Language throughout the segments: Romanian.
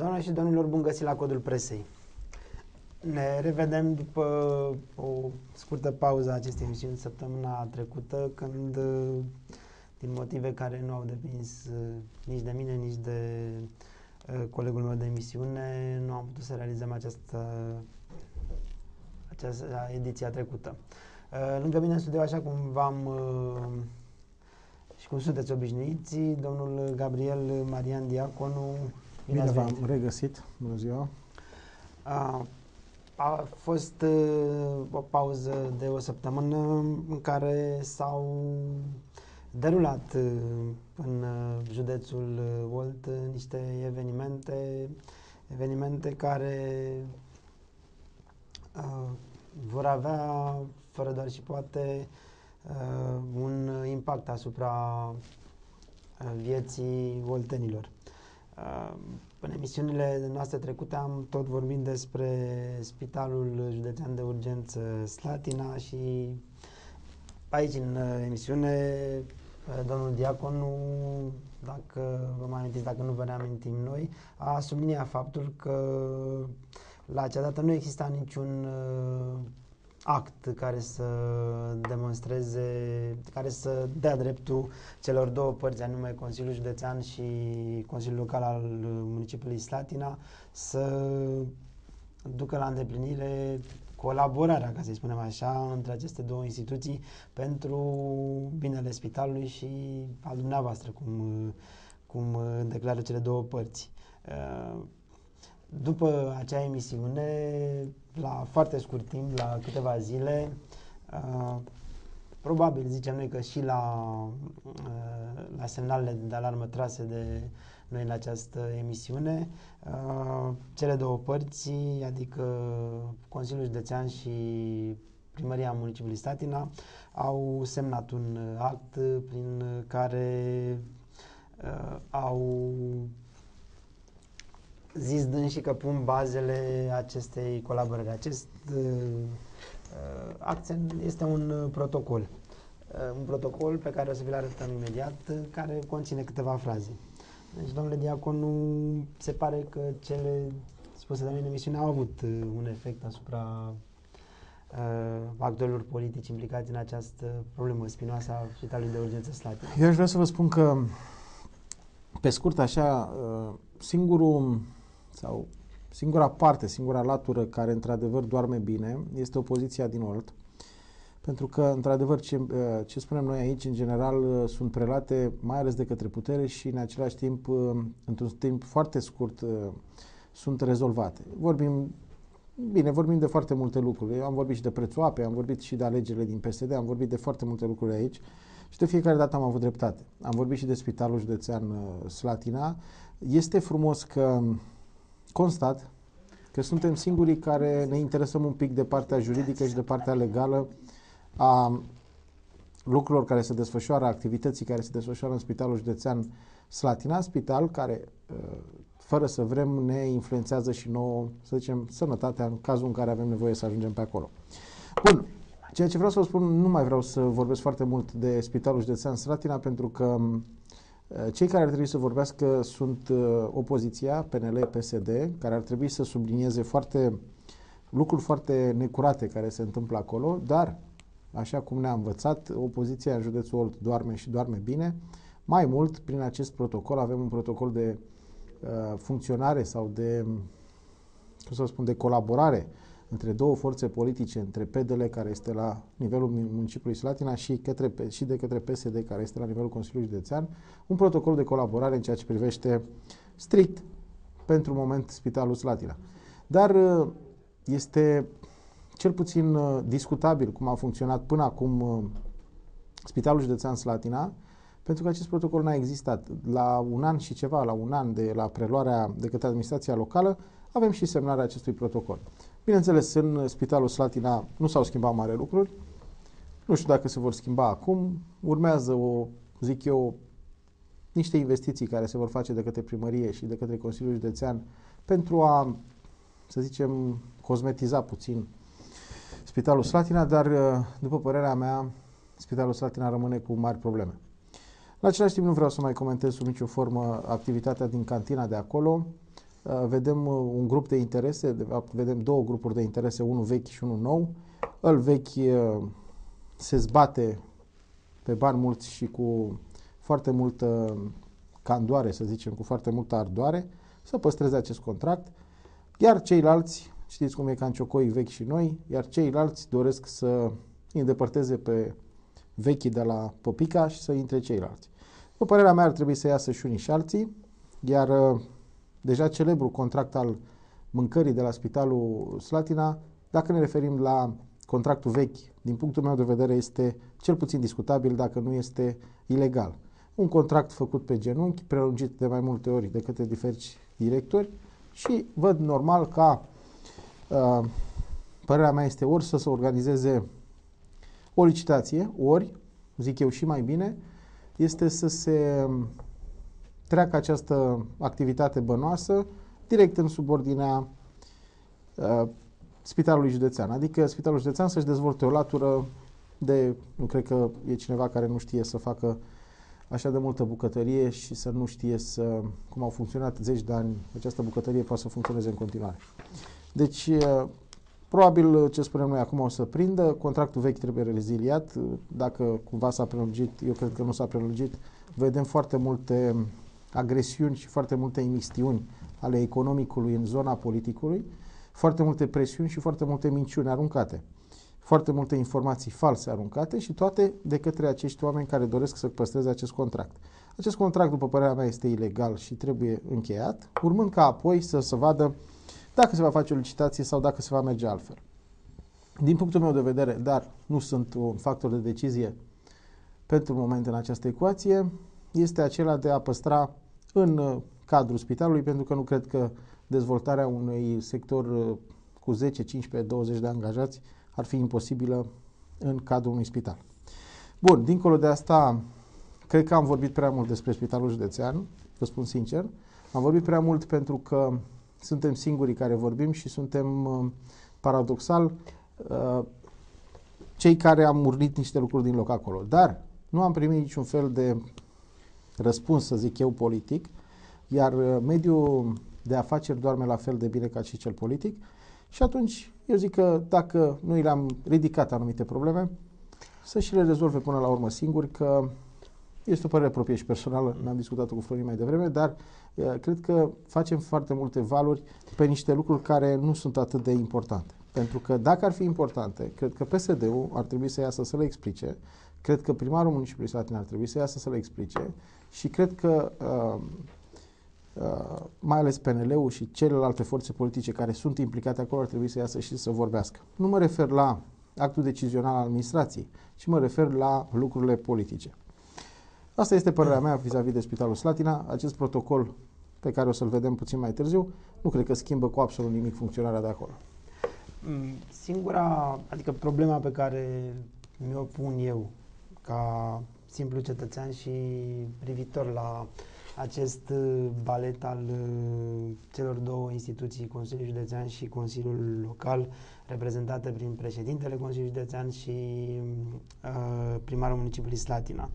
Doamnelor și domnilor, bun găsit la Codul Presei. Ne revedem după o scurtă pauză a acestei emisiuni săptămâna trecută, când, din motive care nu au depins nici de mine, nici de colegul meu de emisiune, nu am putut să realizăm această ediție trecută. Lângă mine în studio, așa cum v-am și cum sunteți obișnuiți, domnul Gabriel Marian Diaconu. Bine v-am regăsit. Bună ziua. A fost o pauză de o săptămână în care s-au derulat în județul Olt niște evenimente care vor avea, fără doar și poate, un impact asupra vieții oltenilor. În emisiunile noastre trecute am tot vorbit despre Spitalul Județean de Urgență Slatina și aici, în emisiune, domnul Diaconu, dacă vă mai amintiți, dacă nu vă reamintim noi, a subliniat faptul că la acea dată nu exista niciun act care să demonstreze, care să dea dreptul celor două părți, anume Consiliul Județean și Consiliul Local al municipiului Slatina, să ducă la îndeplinire colaborarea, ca să-i spunem așa, între aceste două instituții pentru binele spitalului și al dumneavoastră, cum declară cele două părți. După acea emisiune, la foarte scurt timp, la câteva zile, probabil zicem noi că și la semnalele de alarmă trase de noi în această emisiune, cele două părți, adică Consiliul Județean și Primăria Municipiului Slatina, au semnat un act prin care au zis dânsii că pun bazele acestei colaborări. Acest act este un protocol. Un protocol pe care o să vi-l arătăm imediat, care conține câteva fraze. Deci, domnule Diaconu, se pare că cele spuse de mine în emisiune au avut un efect asupra actorilor politici implicați în această problemă spinoasă a Spitalului de Urgență Slatina. Eu aș vrea să vă spun că, pe scurt așa, singura parte, singura latură care într-adevăr doarme bine este opoziția din Olt. Pentru că, într-adevăr, ce spunem noi aici, în general, sunt prelate mai ales de către putere și, în același timp, într-un timp foarte scurt, sunt rezolvate. Vorbim de foarte multe lucruri. Eu am vorbit și de prețul apei, am vorbit și de alegerile din PSD, am vorbit de foarte multe lucruri aici și de fiecare dată am avut dreptate. Am vorbit și de Spitalul Județean Slatina. Este frumos că constat că suntem singurii care ne interesăm un pic de partea juridică și de partea legală a lucrurilor care se desfășoară, activității care se desfășoară în Spitalul Județean Slatina, spital care, fără să vrem, ne influențează și nouă, să zicem, sănătatea în cazul în care avem nevoie să ajungem pe acolo. Bun, ceea ce vreau să vă spun, nu mai vreau să vorbesc foarte mult de Spitalul Județean Slatina, pentru că cei care ar trebui să vorbească sunt opoziția, PNL, PSD, care ar trebui să sublinieze lucruri foarte necurate care se întâmplă acolo, dar, așa cum ne-a învățat, opoziția în județul Olt doarme și doarme bine. Mai mult, prin acest protocol, avem un protocol de funcționare sau de colaborare între două forțe politice, între PDL, care este la nivelul municipiului Slatina, și de către PSD, care este la nivelul Consiliului Județean, un protocol de colaborare în ceea ce privește strict, pentru moment, Spitalul Slatina. Dar este cel puțin discutabil cum a funcționat până acum Spitalul Județean Slatina, pentru că acest protocol n-a existat. La un an de la preluarea de către administrația locală, avem și semnarea acestui protocol. Bineînțeles, în Spitalul Slatina nu s-au schimbat mari lucruri. Nu știu dacă se vor schimba acum. Urmează, niște investiții care se vor face de către primărie și de către Consiliul Județean pentru a, să zicem, cosmetiza puțin Spitalul Slatina, dar, după părerea mea, Spitalul Slatina rămâne cu mari probleme. În același timp, nu vreau să mai comentez sub nicio formă activitatea din cantina de acolo. vedem un grup de interese, de fapt vedem două grupuri de interese, unul vechi și unul nou. Îl vechi se zbate pe bani mulți și cu foarte multă candoare, să zicem, cu foarte multă ardoare, să păstreze acest contract, iar ceilalți, știți cum e ca în ciocoi vechi și noi, iar ceilalți doresc să îi îndepărteze pe vechii de la Păpica și să intre ceilalți. După părerea mea ar trebui să iasă și unii și alții, iar deja celebrul contract al mâncării de la Spitalul Slatina, dacă ne referim la contractul vechi, din punctul meu de vedere este cel puțin discutabil, dacă nu este ilegal. Un contract făcut pe genunchi, prelungit de mai multe ori de către diferiți directori și văd normal ca, părerea mea este ori să se organizeze o licitație, ori, zic eu și mai bine, este să se treacă această activitate bănoasă direct în subordinea Spitalului Județean. Adică Spitalul Județean să-și dezvolte o latură de, nu cred că e cineva care nu știe să facă așa de multă bucătărie și să nu știe cum au funcționat zeci de ani, această bucătărie poate să funcționeze în continuare. Deci, probabil, ce spunem noi acum o să prindă, contractul vechi trebuie reziliat, dacă cumva s-a prelungit, eu cred că nu s-a prelungit, vedem foarte multe agresiuni și foarte multe imistiuni ale economicului în zona politicului, foarte multe presiuni și foarte multe minciuni aruncate, foarte multe informații false aruncate și toate de către acești oameni care doresc să păstreze acest contract. Acest contract, după părerea mea, este ilegal și trebuie încheiat, urmând ca apoi să se vadă dacă se va face o licitație sau dacă se va merge altfel. Din punctul meu de vedere, dar nu sunt un factor de decizie pentru moment în această ecuație, este acela de a păstra în cadrul spitalului, pentru că nu cred că dezvoltarea unui sector cu 10, 15, 20 de angajați ar fi imposibilă în cadrul unui spital. Bun, dincolo de asta, cred că am vorbit prea mult despre Spitalul Județean, vă spun sincer. Am vorbit prea mult pentru că suntem singurii care vorbim și suntem, paradoxal, cei care am urnit niște lucruri din loc acolo. Dar nu am primit niciun fel de răspuns, să zic eu, politic, iar mediul de afaceri doarme la fel de bine ca și cel politic și atunci eu zic că dacă noi le-am ridicat anumite probleme, să și le rezolve până la urmă singuri, că este o părere proprie și personală, n-am discutat-o cu Florin mai devreme, dar cred că facem foarte multe valuri pe niște lucruri care nu sunt atât de importante. Pentru că dacă ar fi importante, cred că PSD-ul ar trebui să iasă să le explice, cred că primarul municipiului Slatina ar trebui să iasă să le explice și cred că mai ales PNL-ul și celelalte forțe politice care sunt implicate acolo ar trebui să iasă și să vorbească. Nu mă refer la actul decizional al administrației, ci mă refer la lucrurile politice. Asta este părerea mea vis-a-vis de Spitalul Slatina. Acest protocol pe care o să-l vedem puțin mai târziu, nu cred că schimbă cu absolut nimic funcționarea de acolo. Adică problema pe care mi-o pun eu ca simplu cetățean și privitor la acest balet al celor două instituții, Consiliul Județean și Consiliul Local, reprezentate prin președintele Consiliului Județean și primarul municipiului Slatina.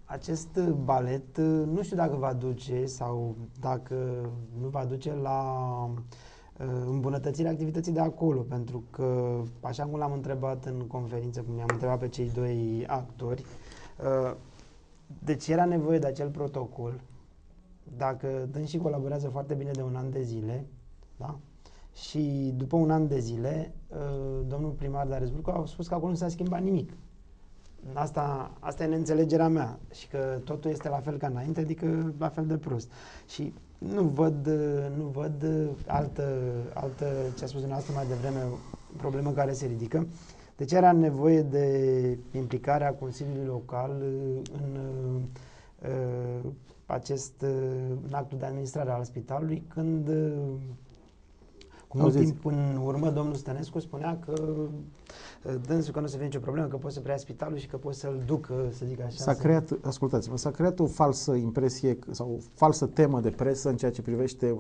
Acest balet nu știu dacă va duce sau dacă nu va duce la îmbunătățirea activității de acolo, pentru că, așa cum l-am întrebat în conferință, cum i-am întrebat pe cei doi actori, deci era nevoie de acel protocol, dacă dânsii colaborează foarte bine de un an de zile, da? Și după un an de zile, domnul primar Darius Burcu a spus că acolo nu s-a schimbat nimic. Asta e neînțelegerea mea și că totul este la fel ca înainte, adică la fel de prost. Și nu văd altă ce a spus dumneavoastră mai devreme, problemă care se ridică. Deci era nevoie de implicarea Consiliului Local în în actul de administrare al spitalului, când cu mult timp în urmă domnul Stănescu spunea că dânsul că nu se fie nicio problemă, că poate să preia spitalul și că poate să-l ducă, să zic așa. Ascultați-mă, s-a creat o falsă impresie sau o falsă temă de presă în ceea ce privește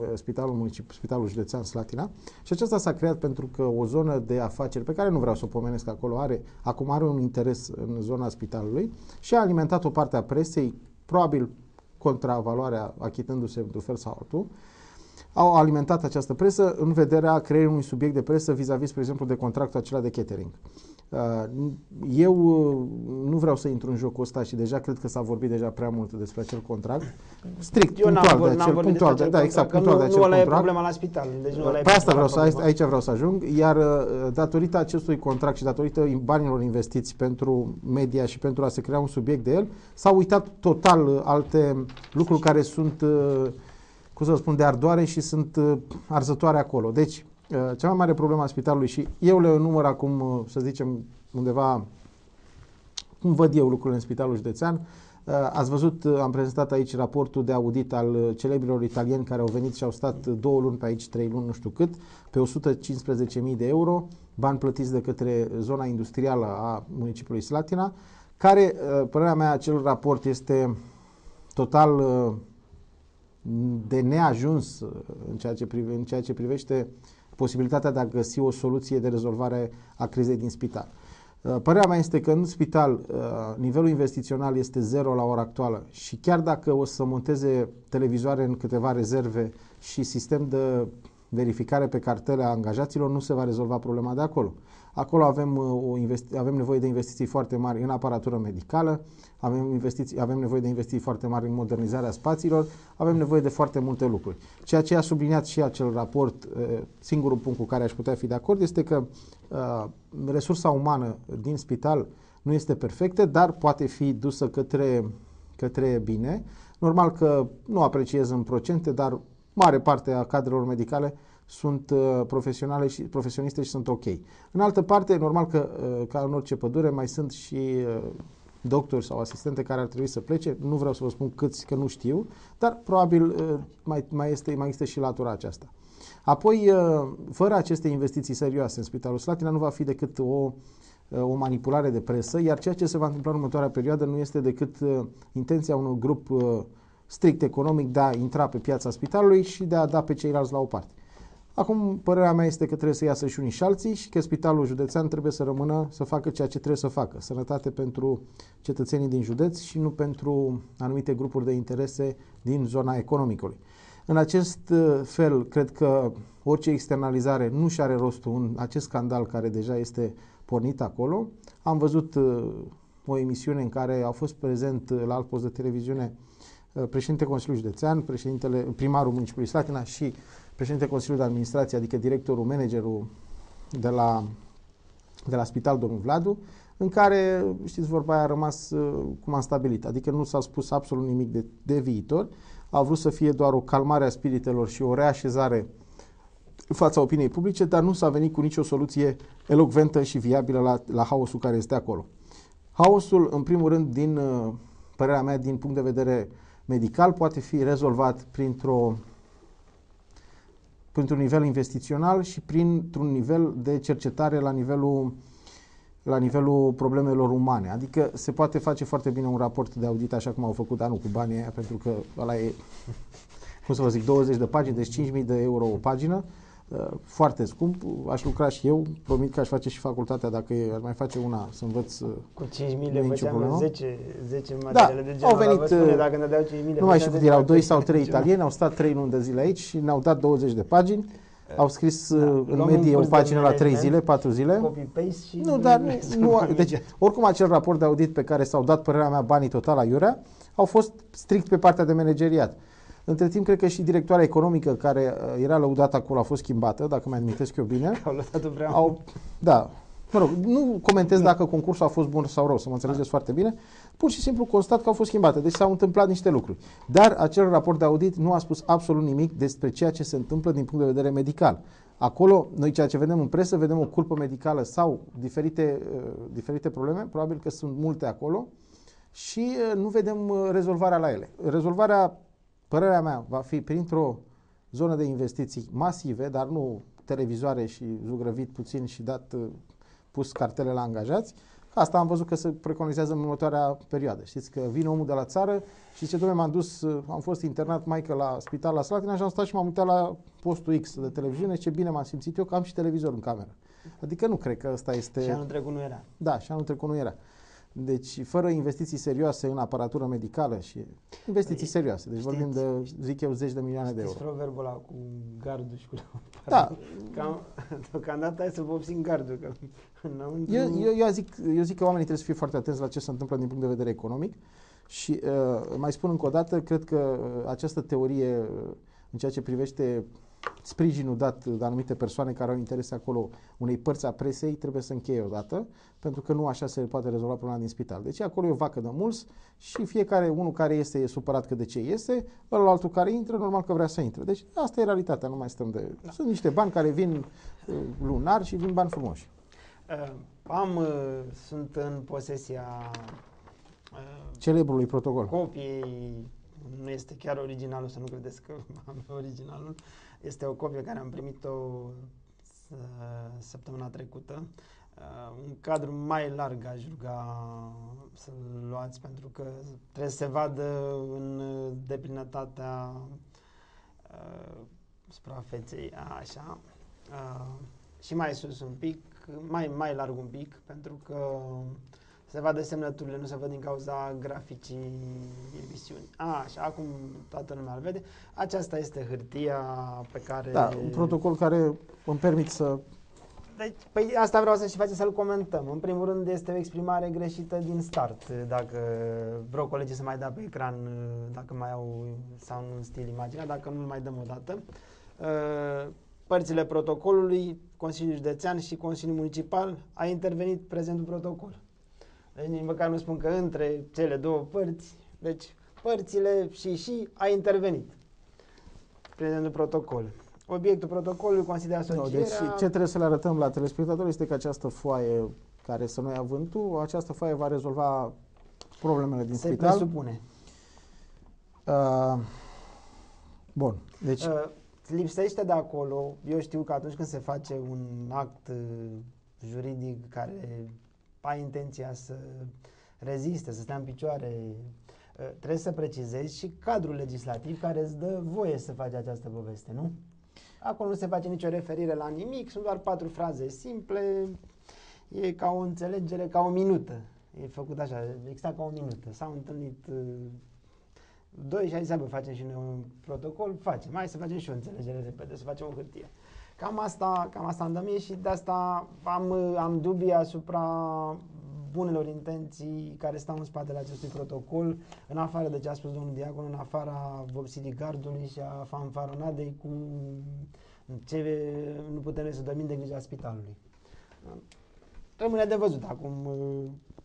Spitalul Județean Slatina și aceasta s-a creat pentru că o zonă de afaceri, pe care nu vreau să o pomenesc acolo, acum are un interes în zona spitalului și a alimentat o parte a presei, probabil contra valoarea, achitându-se într-un fel sau altul, au alimentat această presă în vederea creării unui subiect de presă vis-a-vis, spre exemplu, de contractul acela de catering. Eu nu vreau să intru în jocul ăsta și deja cred că s-a vorbit deja prea mult despre acel contract. Strict, eu punctual de acel contract. Da, exact, punctual de acel contract. Nu ăla e problema la spital. Deci nu ăla e aici vreau să ajung, iar datorită acestui contract și datorită banilor investiți pentru media și pentru a se crea un subiect de el, s-au uitat total alte lucruri care sunt, cum să spun, de ardoare și sunt arzătoare acolo. Deci, cea mai mare problemă a spitalului, și eu le număr acum, să zicem, undeva, cum văd eu lucrurile în Spitalul Județean. Ați văzut, am prezentat aici raportul de audit al celebrilor italieni care au venit și au stat 2 luni pe aici, 3 luni, nu știu cât, pe 115.000 de euro, bani plătiți de către zona industrială a municipiului Slatina, care, părerea mea, acel raport este total de neajuns în ceea ce privește posibilitatea de a găsi o soluție de rezolvare a crizei din spital. Părerea mea este că în spital nivelul investițional este zero la ora actuală și chiar dacă o să monteze televizoare în câteva rezerve și sistem de verificare pe cartele a angajaților, nu se va rezolva problema de acolo. Acolo avem nevoie de investiții foarte mari în aparatură medicală, avem nevoie de investiții foarte mari în modernizarea spațiilor, avem nevoie de foarte multe lucruri. Ceea ce a subliniat și acel raport, singurul punct cu care aș putea fi de acord este că resursa umană din spital nu este perfectă, dar poate fi dusă către bine. Normal că nu apreciez în procente, dar mare parte a cadrelor medicale sunt profesionale și profesioniste și sunt ok. În altă parte, normal că ca în orice pădure mai sunt și doctori sau asistente care ar trebui să plece. Nu vreau să vă spun câți, că nu știu, dar probabil mai există și latura aceasta. Apoi, fără aceste investiții serioase în Spitalul Slatina, nu va fi decât o manipulare de presă, iar ceea ce se va întâmpla în următoarea perioadă nu este decât intenția unui grup strict economic de a intra pe piața spitalului și de a da pe ceilalți la o parte. Acum, părerea mea este că trebuie să iasă și unii și alții și că Spitalul Județean trebuie să rămână să facă ceea ce trebuie să facă. Sănătate pentru cetățenii din județ și nu pentru anumite grupuri de interese din zona economicului. În acest fel, cred că orice externalizare nu și are rostul în acest scandal care deja este pornit acolo. Am văzut o emisiune în care au fost prezent la alt post de televiziune președintele Consiliului Județean, primarul municipiului Slatina și președintele Consiliului de Administrație, adică directorul, managerul de la spital, domnul Vladu, în care, știți, vorba aia a rămas cum am stabilit, adică nu s-a spus absolut nimic de viitor, au vrut să fie doar o calmare a spiritelor și o reașezare în fața opiniei publice, dar nu s-a venit cu nicio soluție elocventă și viabilă la haosul care este acolo. Haosul, în primul rând, din părerea mea, din punct de vedere medical, poate fi rezolvat printr-un nivel investițional și printr-un nivel de cercetare la nivelul problemelor umane. Adică se poate face foarte bine un raport de audit așa cum au făcut anul cu banii aia, pentru că ăla e, cum să vă zic, 20 de pagini, deci 5.000 de euro o pagină, foarte scump. Aș lucra și eu, promit că aș face și facultatea dacă aș mai face una să învăț. Cu 5.000 le făceam 10 materiale de genul. Au venit, spune, dacă ne dau 5.000, nu mai știu cât erau, 2 sau 3 italieni, au stat 3 luni de zile aici și ne-au dat 20 de pagini. Au scris în medie o pagină la 3 zile, 4 zile. Copy-paste și... Nu, dar nu, deci, oricum acel raport de audit pe care s-au dat, părerea mea, banii total aiurea, au fost strict pe partea de manageriat. Între timp, cred că și directoarea economică care era lăudată acolo a fost schimbată, dacă mai amintesc eu bine. Au lăsat-o prea Da. Mă rog, nu comentez dacă concursul a fost bun sau rău, să mă înțelegeți foarte bine. Pur și simplu constat că au fost schimbate. Deci s-au întâmplat niște lucruri. Dar acel raport de audit nu a spus absolut nimic despre ceea ce se întâmplă din punct de vedere medical. Acolo, noi ceea ce vedem în presă, vedem o culpă medicală sau diferite probleme, probabil că sunt multe acolo, și nu vedem rezolvarea la ele. Rezolvarea, părerea mea, va fi printr-o zonă de investiții masive, dar nu televizoare și zugrăvit puțin și pus cartele la angajați. Asta am văzut că se preconizează în următoarea perioadă. Știți că vine omul de la țară și zice, dom'le, am fost internat maică la spital la Slatina și am stat și m-am uitat la postul X de televiziune, ce bine m-am simțit eu că am și televizor în cameră. Adică nu cred că ăsta este... Și anul trecut nu era. Da, și anul trecut nu era. Deci, fără investiții serioase în aparatură medicală și investiții serioase. Deci vorbim de, zic eu, 10 de milioane de euro. Știți proverbul ăla cu gardul și cu Da. Deocamdată hai să vopsim gardul. Că eu zic că oamenii trebuie să fie foarte atenți la ce se întâmplă din punct de vedere economic și mai spun încă o dată, cred că această teorie în ceea ce privește sprijinul dat de anumite persoane care au interese acolo unei părți a presei trebuie să încheie odată, pentru că nu așa se poate rezolva problema din spital. Deci acolo e o vacă de mulți și fiecare unul care este e supărat că de ce iese, ălaltul care intră, normal că vrea să intre. Deci asta e realitatea, nu mai stăm de... Da. Sunt niște bani care vin lunar și vin bani frumoși. Sunt în posesia celebrului protocol. Copiei, nu este chiar originalul, să nu credeți că am originalul. Este o copie care am primit-o săptămâna trecută. Un cadru mai larg aș ruga să-l luați, pentru că trebuie să se vadă în deplinătatea suprafeței, așa. Și mai sus un pic, mai larg un pic, pentru că se vadă semnăturile, nu se văd din cauza graficii emisiunii. Așa, acum toată lumea îl vede. Aceasta este hârtia pe care... Da, un protocol care îmi permit să... Deci, păi asta vreau să și facem, să-l comentăm. În primul rând este o exprimare greșită din start. Dacă vreau colegii să mai dea pe ecran, dacă mai au sau în stil imaginea, dacă nu-l mai dăm o dată. Părțile protocolului, Consiliul Județean și Consiliul Municipal, a intervenit prezentul protocol. Deci nici măcar nu spun că între cele două părți, deci părțile și a intervenit prezentul protocol. Obiectul protocolului consideră asocierea... Deci ce trebuie să le arătăm la telespectatori este că această foaie care să nu ia vântul, această foaie va rezolva problemele din spital. Se presupune. Bun, deci... lipsește de acolo, eu știu că atunci când se face un act juridic care ai intenția să reziste, să stea în picioare, trebuie să precizezi și cadrul legislativ care îți dă voie să faci această poveste, nu? Acolo nu se face nicio referire la nimic, sunt doar 4 fraze simple, e ca o înțelegere, ca o minută. E făcut așa, exact ca o minută. S-au întâlnit doi și a zis, bă, facem și noi un protocol, facem, hai să facem și o înțelegere repede, să facem o hârtie. Cam asta îmi dă mie și de asta am dubii asupra bunelor intenții care stau în spatele acestui protocol, în afară de ce a spus domnul Diacon, în afara vopsirii gardului și a fanfaronadei cu ce nu putem să dormim de grija spitalului. Rămâne de văzut acum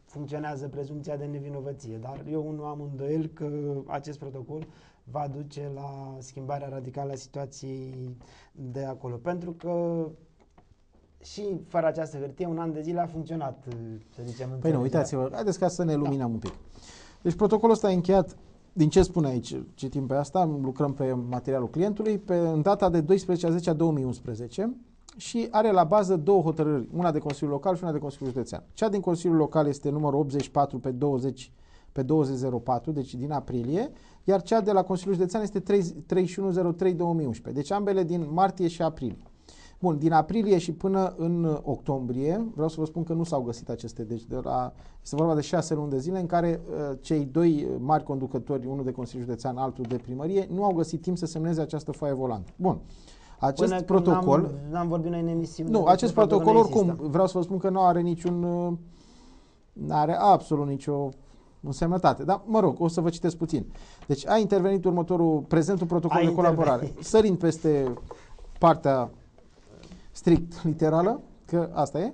funcționează prezumția de nevinovăție, dar eu nu am îndoiel că acest protocol va duce la schimbarea radicală a situației de acolo. Pentru că și fără această hârtie, un an de zile a funcționat, să zicem. Păi nu, uitați-vă, haideți ca să ne luminăm un pic. Deci protocolul ăsta e încheiat, din ce spune aici, citim pe asta, lucrăm pe materialul clientului, în data de 12/10/2011 și are la bază două hotărâri, una de Consiliul Local și una de Consiliul Județean. Cea din Consiliul Local este numărul 84 pe 2004, deci din aprilie, iar cea de la Consiliul Județean este 31/03/2011, deci ambele din martie și aprilie. Bun, din aprilie și până în octombrie, vreau să vă spun că nu s-au găsit aceste, deci este vorba de 6 luni de zile în care cei doi mari conducători, unul de Consiliul Județean, altul de primărie, nu au găsit timp să semneze această foaie volantă. Bun. Acest până protocol... N-am vorbit noi în emisiune. Nu, acest protocol oricum, vreau să vă spun că nu are nu are absolut nicio însemnătate. Dar, mă rog, o să vă citesc puțin. Deci a intervenit prezentul protocol de colaborare. Sărind peste partea strict literală, că asta e.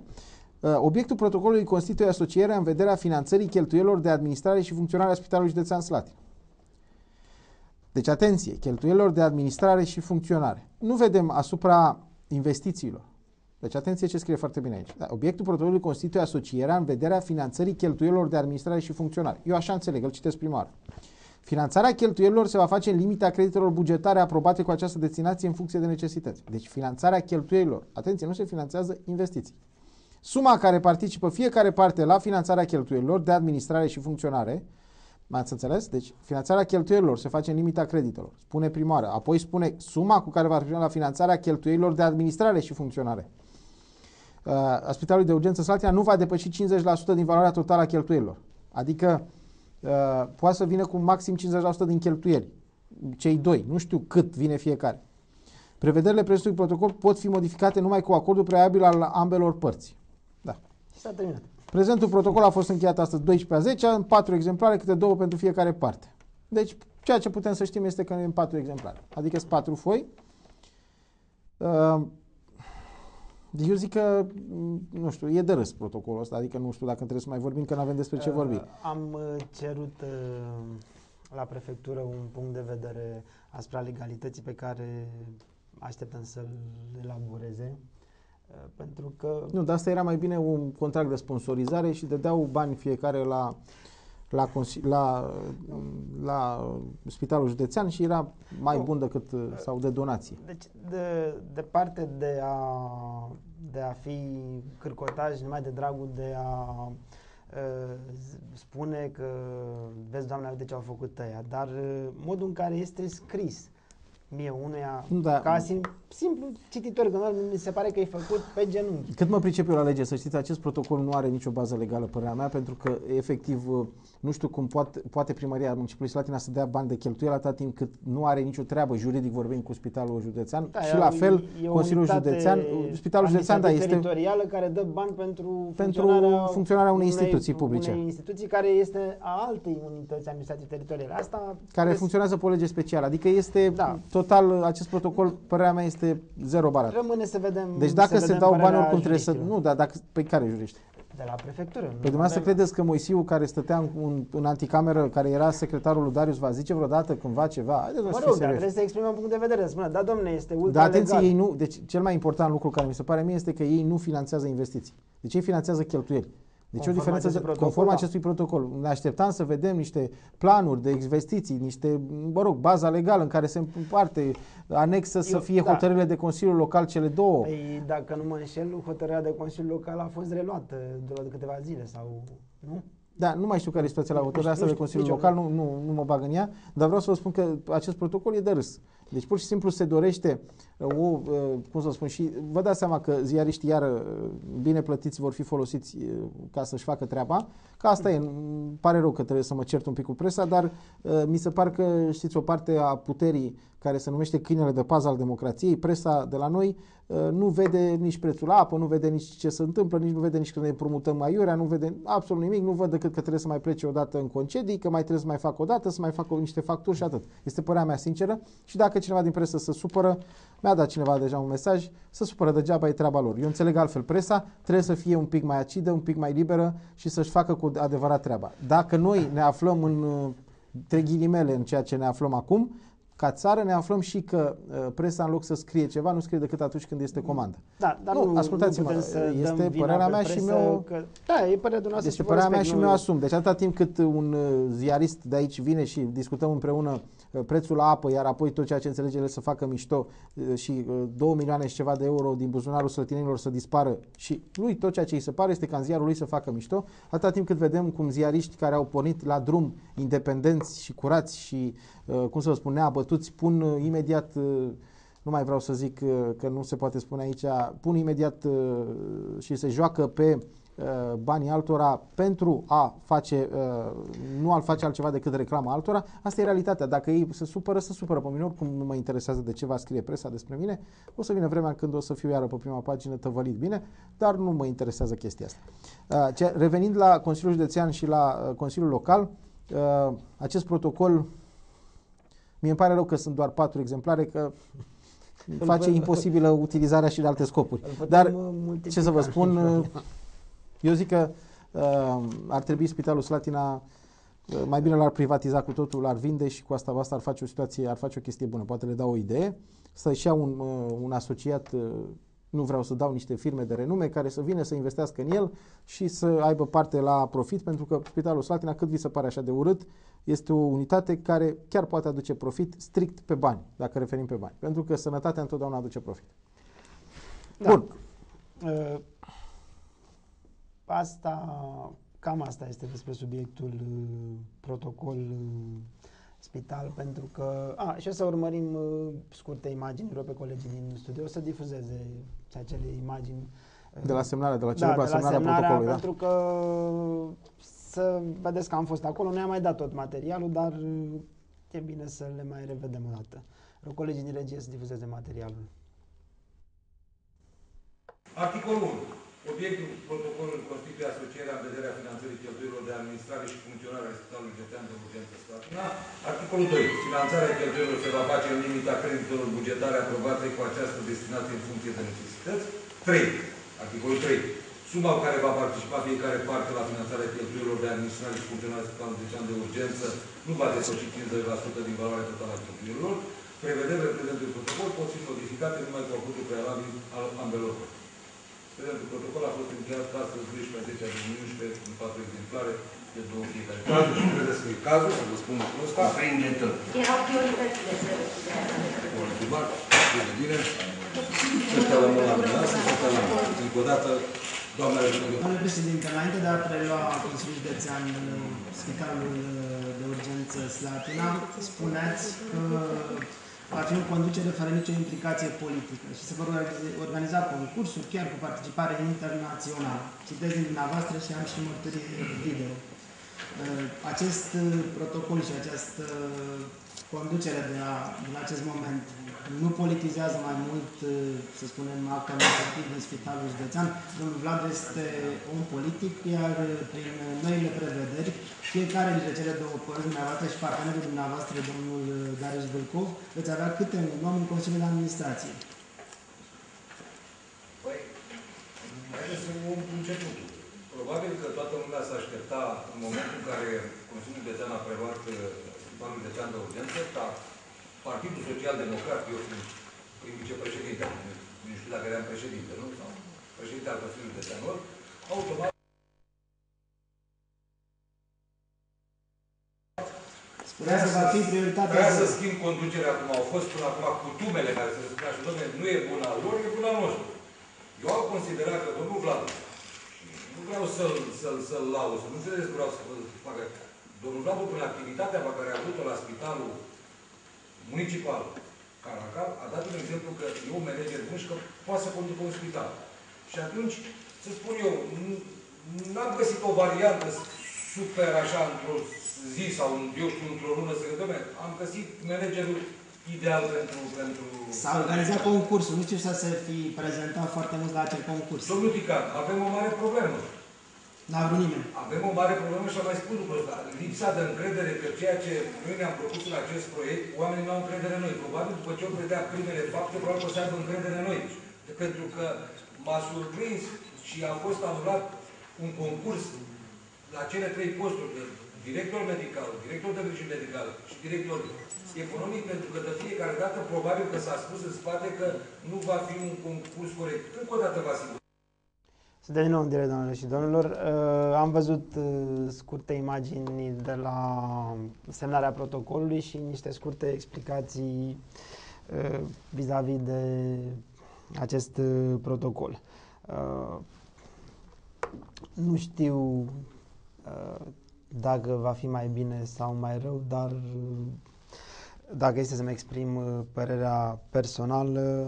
Obiectul protocolului constituie asocierea în vederea finanțării cheltuielor de administrare și funcționare a Spitalului Județean Slatina. Deci, atenție, cheltuielor de administrare și funcționare. Nu vedem asupra investițiilor. Deci, atenție ce scrie foarte bine aici. Obiectul protocolului constituie asocierea în vederea finanțării cheltuielor de administrare și funcționare. Eu așa înțeleg, îl citesc prima oară. Finanțarea cheltuielilor se va face în limita creditelor bugetare aprobate cu această destinație în funcție de necesități. Deci finanțarea cheltuielilor, atenție, nu se finanțează investiții. Suma care participă fiecare parte la finanțarea cheltuielilor de administrare și funcționare, m-ați înțeles? Deci finanțarea cheltuielilor se face în limita creditelor, spune prima oară. Apoi spune suma cu care va participa la finanțarea cheltuielilor de administrare și funcționare. A Spitalului de Urgență Slatina nu va depăși 50% din valoarea totală a cheltuielilor. Adică poate să vină cu maxim 50% din cheltuieli. Cei doi, nu știu cât vine fiecare. Prevederile prezentului protocol pot fi modificate numai cu acordul prealabil al ambelor părți. Da. Și s-a terminat. Prezentul protocol a fost încheiat astăzi 12/10 în 4 exemplare, câte 2 pentru fiecare parte. Deci, ceea ce putem să știm este că în 4 exemplare. Adică sunt 4 foi. Eu zic că, nu știu, e de râs protocolul ăsta, adică nu știu dacă trebuie să mai vorbim, că nu avem despre ce vorbi. Am cerut la prefectură un punct de vedere asupra legalității pe care așteptăm să-l elaboreze, pentru că... Nu, dar asta era mai bine un contract de sponsorizare și dădeau bani fiecare la Spitalul Județean și era mai bun decât, sau de donație. Deci, departe de a fi cârcotaj numai de dragul de a spune că vezi, Doamne, uite ce au făcut ăia, dar modul în care este scris mie unuia, ca simplu cititor, că mi se pare că e făcut pe genunchi. Cât mă pricep eu la lege, să știți, acest protocol nu are nicio bază legală, părerea mea, pentru că, efectiv, nu știu cum poate primăria municipiului Slatina să dea bani de cheltuieli atâta timp cât nu are nicio treabă, juridic vorbind, cu Spitalul Județean. Da, și la fel, Consiliul Județean, Spitalul Județean, da, este teritorială care dă bani pentru funcționarea unei instituții publice. Unei instituții care este a altei unități administrative teritoriale. Asta care funcționează pe o lege specială, adică este total, acest protocol, părerea mea, este zero barat. Rămâne să vedem. Deci dacă se dau bani, oricum trebuie să... Nu, dar dacă... Pe care juriști? De la prefectură. Pe dumneavoastră credeți că Moisiu, care stătea în anticameră, care era secretarul lui Darius, va zice vreodată cândva ceva? Haideți, mă rog, dar trebuie să exprimăm un punct de vedere. Spune, da, domne, este ultra dar atenție, legal. Ei nu... Deci cel mai important lucru care mi se pare mie este că ei nu finanțează investiții. Deci ei finanțează cheltuieli. Deci o diferență conform acestui protocol. Ne așteptam să vedem niște planuri de investiții, niște, mă rog, baza legală în care se împarte anexă să fie hotărârile de Consiliul Local cele două. Păi, dacă nu mă înșel, hotărârea de Consiliul Local a fost reluată de câteva zile sau nu? Da, nu mai știu care e situația la hotărârea asta de Consiliul Local, nu mă bag în ea, dar vreau să vă spun că acest protocol e de râs. Deci pur și simplu se dorește cum să spun, și vă dați seama că ziariștii iară bine plătiți vor fi folosiți ca să-și facă treaba, că asta e, îmi pare rău că trebuie să mă cert un pic cu presa, dar mi se pare că, știți, o parte a puterii care se numește câinele de pază al democrației, presa de la noi, nu vede nici prețul la apă, nu vede nici ce se întâmplă, nici nu vede nici când ne împrumutăm aiurea, nu vede absolut nimic, nu văd decât că trebuie să mai plece odată în concedii, că mai trebuie să mai facă odată, să mai facă niște facturi și atât. Este părerea mea sinceră și dacă cineva din presă se supără, mi-a dat cineva deja un mesaj, se supără degeaba, e treaba lor. Eu înțeleg altfel presa, trebuie să fie un pic mai acidă, un pic mai liberă și să-și facă cu adevărat treaba. Dacă noi ne aflăm între ghilimele în ceea ce ne aflăm acum, ca țară ne aflăm și că presa, în loc să scrie ceva, nu scrie decât atunci când este comandă. Da, dar nu, ascultați-mă, este părerea mea și mi-o... Da, e părerea dumneavoastră. Este părerea mea și mi-o asum. Deci atâta timp cât un ziarist de aici vine și discutăm împreună prețul la apă, iar apoi tot ceea ce înțelege el să facă mișto și 2 milioane și ceva de euro din buzunarul slătinenilor să dispară și lui tot ceea ce îi se pare este ca în ziarul lui să facă mișto, atâta timp cât vedem cum ziariști care au pornit la drum independenți și curați și, cum să vă spun, neabătuți, pun imediat, nu mai vreau să zic că nu se poate spune aici, pun imediat și se joacă pe banii altora pentru a face, nu al face altceva decât reclama altora. Asta e realitatea. Dacă ei se supără pe mine, oricum nu mă interesează de ce va scrie presa despre mine, o să vină vremea când o să fiu iară pe prima pagină tăvălit bine, dar nu mă interesează chestia asta. Revenind la Consiliul Județean și la Consiliul Local, acest protocol, mie îmi pare rău că sunt doar 4 exemplare, că face imposibilă utilizarea și de alte scopuri. Dar, ce să vă spun, eu zic că ar trebui Spitalul Slatina, mai bine l-ar privatiza cu totul, l-ar vinde și cu asta ar face o situație, ar face o chestie bună. Poate le dau o idee, să-și ia un asociat, nu vreau să dau niște firme de renume, care să vină să investească în el și să aibă parte la profit, pentru că Spitalul Slatina, cât vi se pare așa de urât, este o unitate care chiar poate aduce profit strict pe bani, dacă referim pe bani. Pentru că sănătatea întotdeauna aduce profit. Da. Bun. Cam asta este despre subiectul protocol spital, pentru că... și o să urmărim scurte imagini, rog pe colegii din studio să difuzeze acele imagini de la semnarea, de la protocolului, pentru că să vedeți că am fost acolo, ne-am mai dat tot materialul, dar e bine să le mai revedem o dată. Rog colegii din regie să difuzeze materialul. Articolul 1. Obiectul protocolului constituie asocierea în vederea finanțării cheltuielilor de administrare și funcționare a Spitalului Județean de Urgență Slatina. Articolul 2. Finanțarea cheltuielilor se va face în limita creditelor bugetare aprobate cu această destinație în funcție de necesități. 3. Articolul 3. Suma cu care va participa fiecare parte la finanțarea cheltuielilor de administrare și funcționare a Spitalului Județean de Urgență nu va depăși 50% din valoarea totală a cheltuielilor. Prevederile prezentului protocol pot fi modificate numai cu acordul prealabil al ambelor părți. Prezentul protocol a fost încheiat astăzi 12 a 2011 în 4 exemplare de 2 fiecare. Cazul și credeți că e cazul, să vă spun lucrul ăsta. Prinde tot. Erau prioritățile să Bine. Ăștia la mâna dumneavoastră, ăștia la mâna. Încă o dată, doamna Reședinte. Domnule președinte, înainte de a prelua Consiliul Județean Spitalul de Urgență Slatina, spuneați că va fi o conducere fără nicio implicație politică și se vor organiza concursuri chiar cu participare internațională. Citez din dumneavoastră și am și mărturie video. Acest protocol și această conducere din acest moment nu politizează mai mult, să spunem, actul administrativ din Spitalul Județean. Domnul Vlad este om politic, iar prin noile prevederi, fiecare dintre cele două părți, dumneavoastră și partenerul dumneavoastră, domnul Darius Vâlcov, veți avea câte un om în Consiliul de Administrație. Păi, haideți să luăm începutul. Probabil că toată lumea s-a aștepta în momentul în care Consiliul Județean a preluat Spitalul Județean de Urgență, ca Partidul Social-Democrat, eu fiind vicepreședinte, nu știu dacă eram președinte, nu? Sau președinte al Consiliului Județeanor, automat Spunea că va fi prioritatea. Vrea să schimb conducerea cum au fost până acum cutumele care se spunea și, domnule, nu e bună lor, e bună noastră. Eu am considerat că domnul Vlad, nu vreau să-l laud, să nu înțelegeți, vreau să facă. Domnul Vlad, prin activitatea pe care a avut-o la Spitalul Municipal Caracal, a dat un exemplu că e un manager bun și că poate să conducă un spital. Și atunci, să spun eu, n-am găsit o variantă super așa într-o zi sau, eu știu, într-o lună să gădăm. Am găsit managerul ideal pentru... S-a organizat concursul, nu știu să se fi prezentat foarte mult la acel concurs. Domnul Tican, avem o mare problemă. N-a vrut nimeni. Avem o mare problemă și am mai spus lucrul ăsta. Lipsa de încredere că ceea ce noi ne-am propus în acest proiect, oamenii nu au încredere în noi. Probabil după ce au vedea primele fapte, probabil că o să aibă încredere în noi. Pentru că m-a surprins și a fost anulat un concurs la cele 3 posturi de director medical, director de grijă medicală și director economic, pentru că de fiecare dată probabil că s-a spus în spate că nu va fi un concurs corect. Încă o dată vă asigur. Suntem din nou în direct, doamnelor și domnilor. Am văzut scurte imagini de la semnarea protocolului și niște scurte explicații vis-a-vis de acest protocol. Nu știu dacă va fi mai bine sau mai rău, dar dacă este să-mi exprim părerea personală,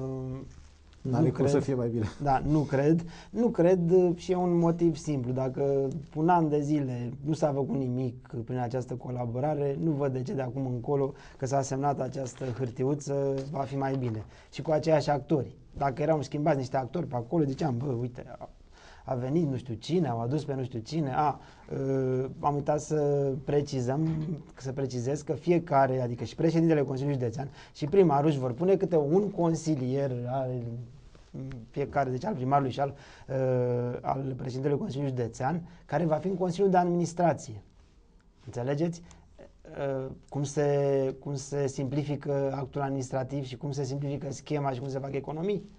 n-are cum să fie mai bine. Da, nu cred. Nu cred și e un motiv simplu. Dacă un an de zile nu s-a făcut nimic prin această colaborare, nu văd de ce de acum încolo, că s-a semnat această hârtiuță, va fi mai bine. Și cu aceiași actori. Dacă erau schimbați niște actori pe acolo, ziceam, bă, uite, a venit nu știu cine, au adus pe nu știu cine. Am uitat să precizez că fiecare, adică și președintele Consiliului Județean și primarul își vor pune câte un consilier fiecare, deci al primarului și al președintelui Consiliului Județean, care va fi în Consiliul de Administrație. Înțelegeți? Cum se simplifică actul administrativ și cum se simplifică schema și cum se fac economii?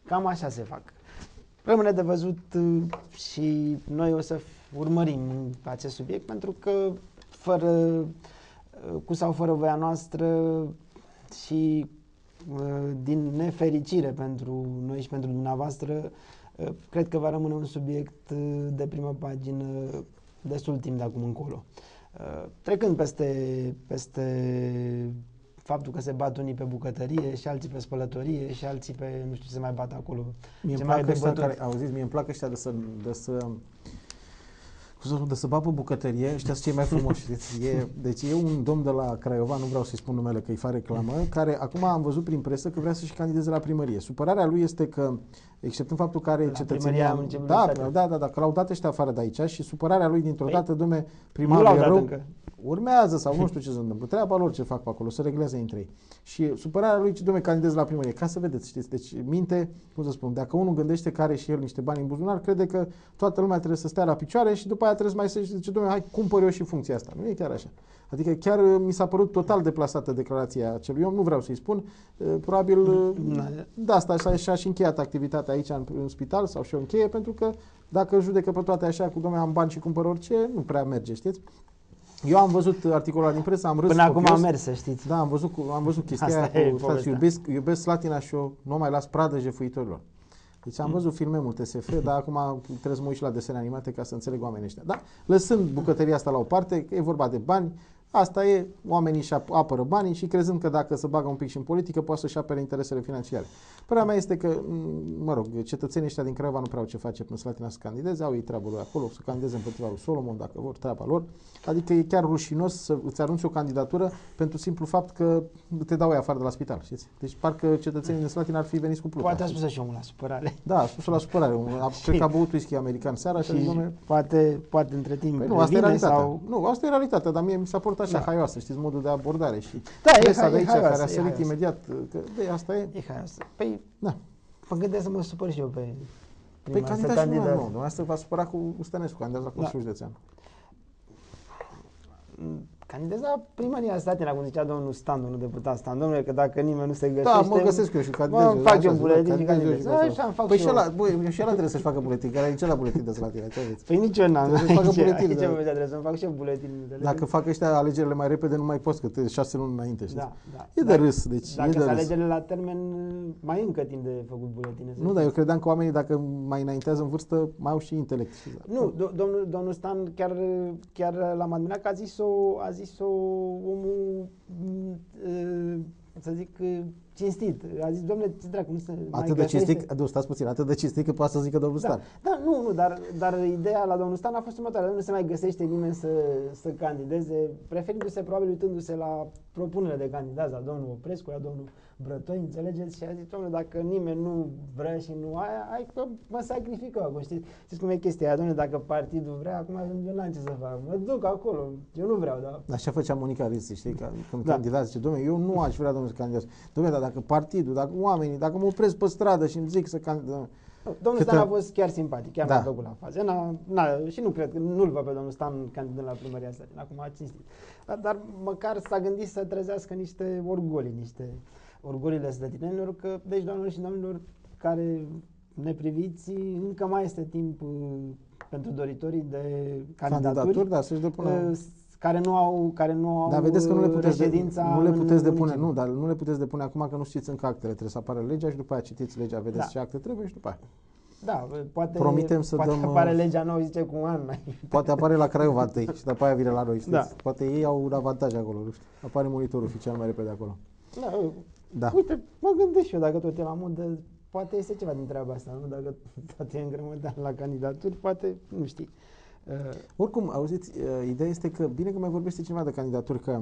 Cam așa se fac. Rămâne de văzut și noi o să urmărim acest subiect, pentru că cu sau fără voia noastră și din nefericire pentru noi și pentru dumneavoastră, cred că va rămâne un subiect de primă pagină destul timp de acum încolo. Trecând peste faptul că se bat unii pe bucătărie și alții pe spălătorie și alții pe, nu știu ce se mai bat acolo. Mie îmi plac ăștia, auziți, mie îmi plac ăștia de să de să bapă bucătărie, ăștia sunt cei mai frumoși. Deci e un domn de la Craiova, nu vreau să-i spun numele că îi fac reclamă, care acum am văzut prin presă că vrea să-și candideze la primărie. Supărarea lui este că, except în faptul că are cetățenia... Da, că l-au dat ăștia afară de aici și supărarea lui dintr-o dată, domne, primarul e rău, urmează sau nu știu ce se întâmplă. Treaba lor ce fac pe acolo, să regleze între ei. Și supărarea lui, ce domne, candidez la primărie. Ca să vedeți, știți, deci minte, cum să spun, dacă unul gândește că are și el niște bani în buzunar, crede că toată lumea trebuie să stea la picioare și după aia trebuie să mai zice, domne, hai, cumpăr eu și funcția asta. Nu e chiar așa. Adică chiar mi s-a părut total deplasată declarația acelui om, nu vreau să-i spun, probabil de asta și-a încheiat activitatea aici în spital sau și-o încheie, pentru că dacă judecă pe toate așa, cu domne, am bani și cumpăr orice, nu prea merge, știți? Eu am văzut articolul din presă, am râs. Până acum am mers, să știți. Da, am văzut chestia aia cu iubesc Slatina și eu nu mai las pradă jefuitorilor. Deci am văzut filme multe SF, dar acum trebuie să mă uit și la desene animate ca să înțeleg oamenii ăștia. Da? Lăsând bucătăria asta la o parte, că e vorba de bani, asta e, oamenii își apără banii și crezând că dacă se bagă un pic și în politică, poate să-și apere interesele financiare. Părerea mea este că, mă rog, cetățenii ăștia din Craiova nu prea au ce face până Slatina să candideze, au ei treaba lui acolo, să candideze împotriva lui Solomon, dacă vor, treaba lor. Adică e chiar rușinos să îți anunți o candidatură pentru simplu fapt că te dau ei afară de la spital, știți? Deci parcă cetățenii din Slatina ar fi veniți cu plupa. Poate a spus și omul la supărare. Da, a spus la supărare. Cred că a băut whisky american seara și poate între timp. Păi nu, asta e realitatea. Sau... Nu, asta e realitatea, dar mie mi s-a părut așa haioasă, știți, modul de abordare și presa de aici care a sărit imediat, că asta e. E haioasă. Păi, da. Mă gândesc să mă supăr și eu pe Păi candidați nu, dumneavoastră v-a supărat cu Stănescu, candidați la Consiliul Județean. Candidez la primăria Slatina, cum zicea domnul Stan, domnul deputat Stan, domnule, că dacă nimeni nu se găsește... Da, mă găsesc eu și candidez. Mă fac eu buletin și candidez. Păi și ăla trebuie să-și facă buletin, care e cel la buletin de Slatina, ce aveți? Păi nici eu n-am. Trebuie să-mi fac și eu buletin. Dacă fac ăștia alegerile mai repede, nu mai poți, că 6 luni înainte, știți? Da. E de râs, deci dacă sunt alegerile la termen, mai încă timp de făcut buletine. Nu, dar eu credeam că oamenii, dacă mai înaintează în vârstă, mai au și intelect. Nu, domnul Stan chiar l-am admirat că a zis-o omul, să zic, cinstit. A zis, domnule, ce dracu, nu se atât de cinstit, stați puțin, atât de cinstit că poate să zică domnul Stan. Da, nu, dar ideea la domnul Stan a fost următoarea. Nu se mai găsește nimeni să candideze, preferindu-se, probabil uitându-se la propunerea de candidat la domnul Oprescu, la domnul Brătoi, înțelegeți? Și a zis, domnule, dacă nimeni nu vrea și nu aia, hai că mă sacrific eu acum, știți cum e chestia aia, domnule, dacă partidul vrea, acum eu n-am ce să fac, mă duc acolo, eu nu vreau, da. Așa făcea Monica Rizzi, știi, când candidat, zice, domnule, eu nu aș vrea, domnule, să candidez. Domnule, dar dacă partidul, dacă oamenii, dacă mă opresc pe stradă și îmi zic să candidez. Domnul Stan a fost chiar simpatic, chiar m-a plăcut la fază. Și nu cred că nu-l văd pe domnul Stan candidând la primăria Slatina, acum a cinstit. Dar măcar s-a gândit să trezească niște orgolile slătinenilor, că, deci, doamnelor și domnilor care ne priviți, încă mai este timp pentru doritorii de candidaturi, da, să-și depună. Care nu au dar vedeți că nu le puteți depune, dar nu le puteți depune acum că nu știți încă actele, trebuie să apară legea și după aia citiți legea, vedeți ce acte trebuie și după aia. Da, promitem să poate dăm, apare legea nouă, zice, cu un an mai. Poate apare la Craiova întâi și după aia vine la noi, știți? Da. Poate ei au un avantaj acolo, nu știu. Apare monitorul oficial mai repede acolo. Da. Uite, mă gândesc și eu, dacă tot e la modă, poate este ceva din treaba asta, nu? Dacă tot e îngrămădat la candidaturi, poate, nu știi. Oricum, auziți, ideea este că, bine că mai vorbește cineva de candidaturi, că,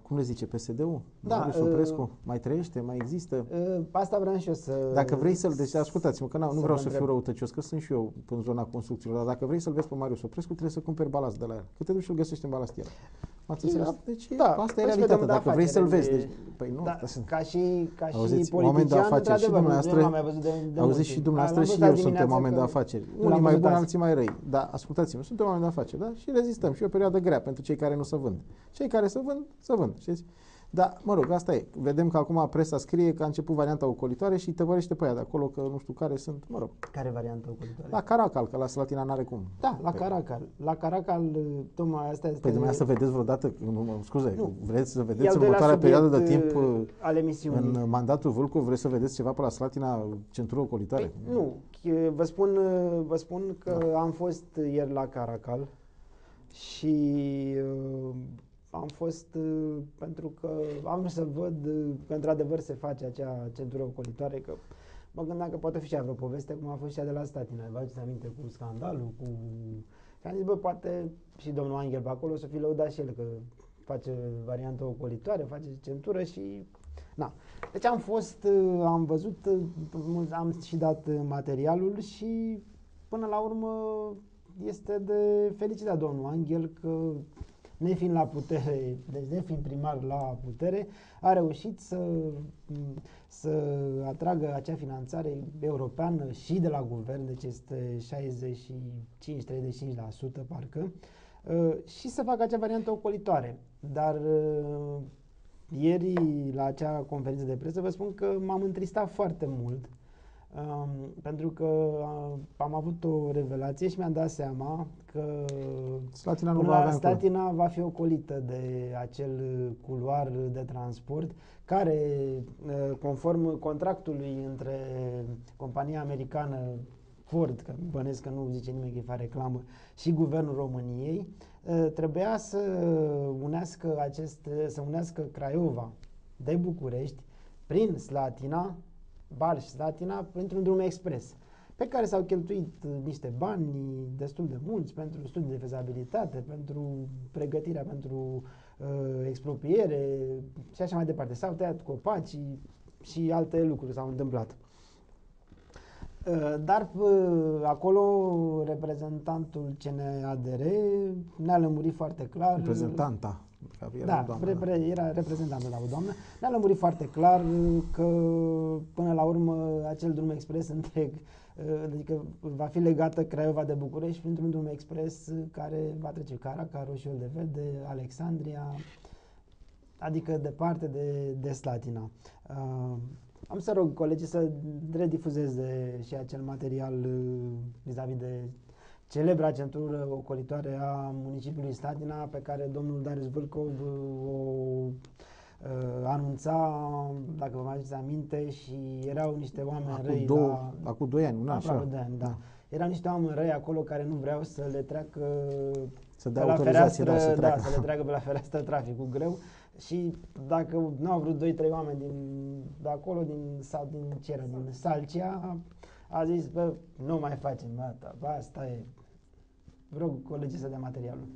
cum le zice, PSD-ul? Marius Oprescu, mai trăiește, mai există? Asta vreau și eu să... Dacă vrei să-l... Deci, ascultați-mă, că nu vreau să fiu răutăcios, că sunt și eu în zona construcțiilor, dar dacă vrei să-l vezi pe Marius Oprescu, trebuie să cumperi balast de la el. Că te duci și-l găsești în balastier. Deci, asta e realitatea. Dacă vrei să-l vezi, deci, păi nu, ca și politician, într-adevăr, nu am mai văzut de auziți, și dumneavoastră și eu suntem oameni de afaceri. Unii mai buni, alții mai răi. Dar ascultați-mă, suntem oameni de afaceri, da? Și rezistăm. Și o perioadă grea pentru cei care nu se vând. Cei care se vând, știți? Da, mă rog, asta e. Vedem că acum presa scrie că a început varianta ocolitoare și tăvărește pe aia de acolo, că nu știu care sunt, mă rog. Care varianta ocolitoare? La Caracal, că la Slatina n-are cum. Da, la Caracal. La Caracal, tocmai asta este... Păi dumneavoastră vedeți vreodată, vreți să vedeți în următoarea perioadă de timp al emisiunii. În mandatul Vâlcu, vreți să vedeți ceva pe la Slatina, centură ocolitoare? Păi, nu, vă spun că am fost ieri la Caracal și... am fost pentru că am vrut să văd că într-adevăr se face acea centură ocolitoare, că mă gândeam că poate fi și vreo poveste, cum a fost și de la Slatina. Vă aduceți aminte cu scandalul, cu Și am zis, bă, poate și domnul Angel pe acolo să fi lăudat și el că face variantă ocolitoare, face centură și... Na. Deci am fost, am văzut, am și dat materialul și până la urmă este de felicitat domnul Angel că nefiind la putere, deci nefiind primar la putere, a reușit să atragă acea finanțare europeană și de la guvern, deci este 65-35% parcă, și să facă acea variantă ocolitoare. Dar ieri, la acea conferință de presă, vă spun că m-am întristat foarte mult, pentru că am avut o revelație și mi-am dat seama că Slatina nu va avea Slatina va fi ocolită de acel culoar de transport care, conform contractului între compania americană Ford, că bănesc că nu zice nimeni că îi fac reclamă, și Guvernul României, trebuia să unească Craiova de București prin Slatina, Balș-Slatina, printr-un drum expres, pe care s-au cheltuit niște bani destul de mulți pentru studii de fezabilitate, pentru pregătirea pentru expropriere și așa mai departe. S-au tăiat copaci și alte lucruri s-au întâmplat. Dar acolo reprezentantul CNADR ne-a lămurit foarte clar. Reprezentanta. Era reprezentantul, o doamnă. Ne-a lămurit foarte clar că până la urmă acel drum expres întreg, adică va fi legată Craiova de București printr-un drum expres care va trece Caraca, Roșiul de Verde, Alexandria, adică departe de Slatina. Am să rog colegii să redifuzeze și acel material vis-a-vis de celebra centură ocolitoare a municipiului Slatina, pe care domnul Darius Vâlcov o anunța, dacă vă mai aduceți aminte, și erau niște oameni răi. Acum 2 ani, nu așa? 2 ani, da. Erau niște oameni răi acolo care nu vreau să le treacă să dea autorizație, să le treacă pe la fereastră traficul greu. Și dacă nu au vrut 2-3 oameni de acolo, din Salcia, a zis, bă, nu mai facem, gata, asta e. Rog colegii să dea materialul.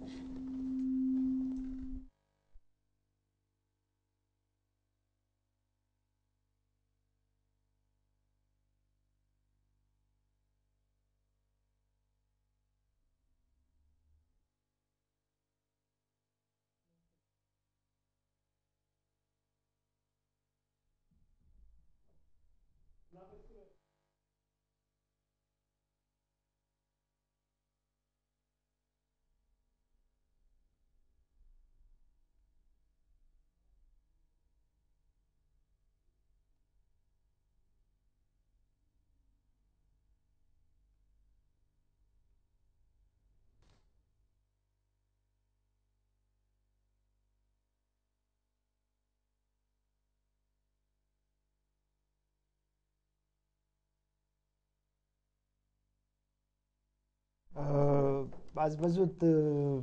Ați văzut,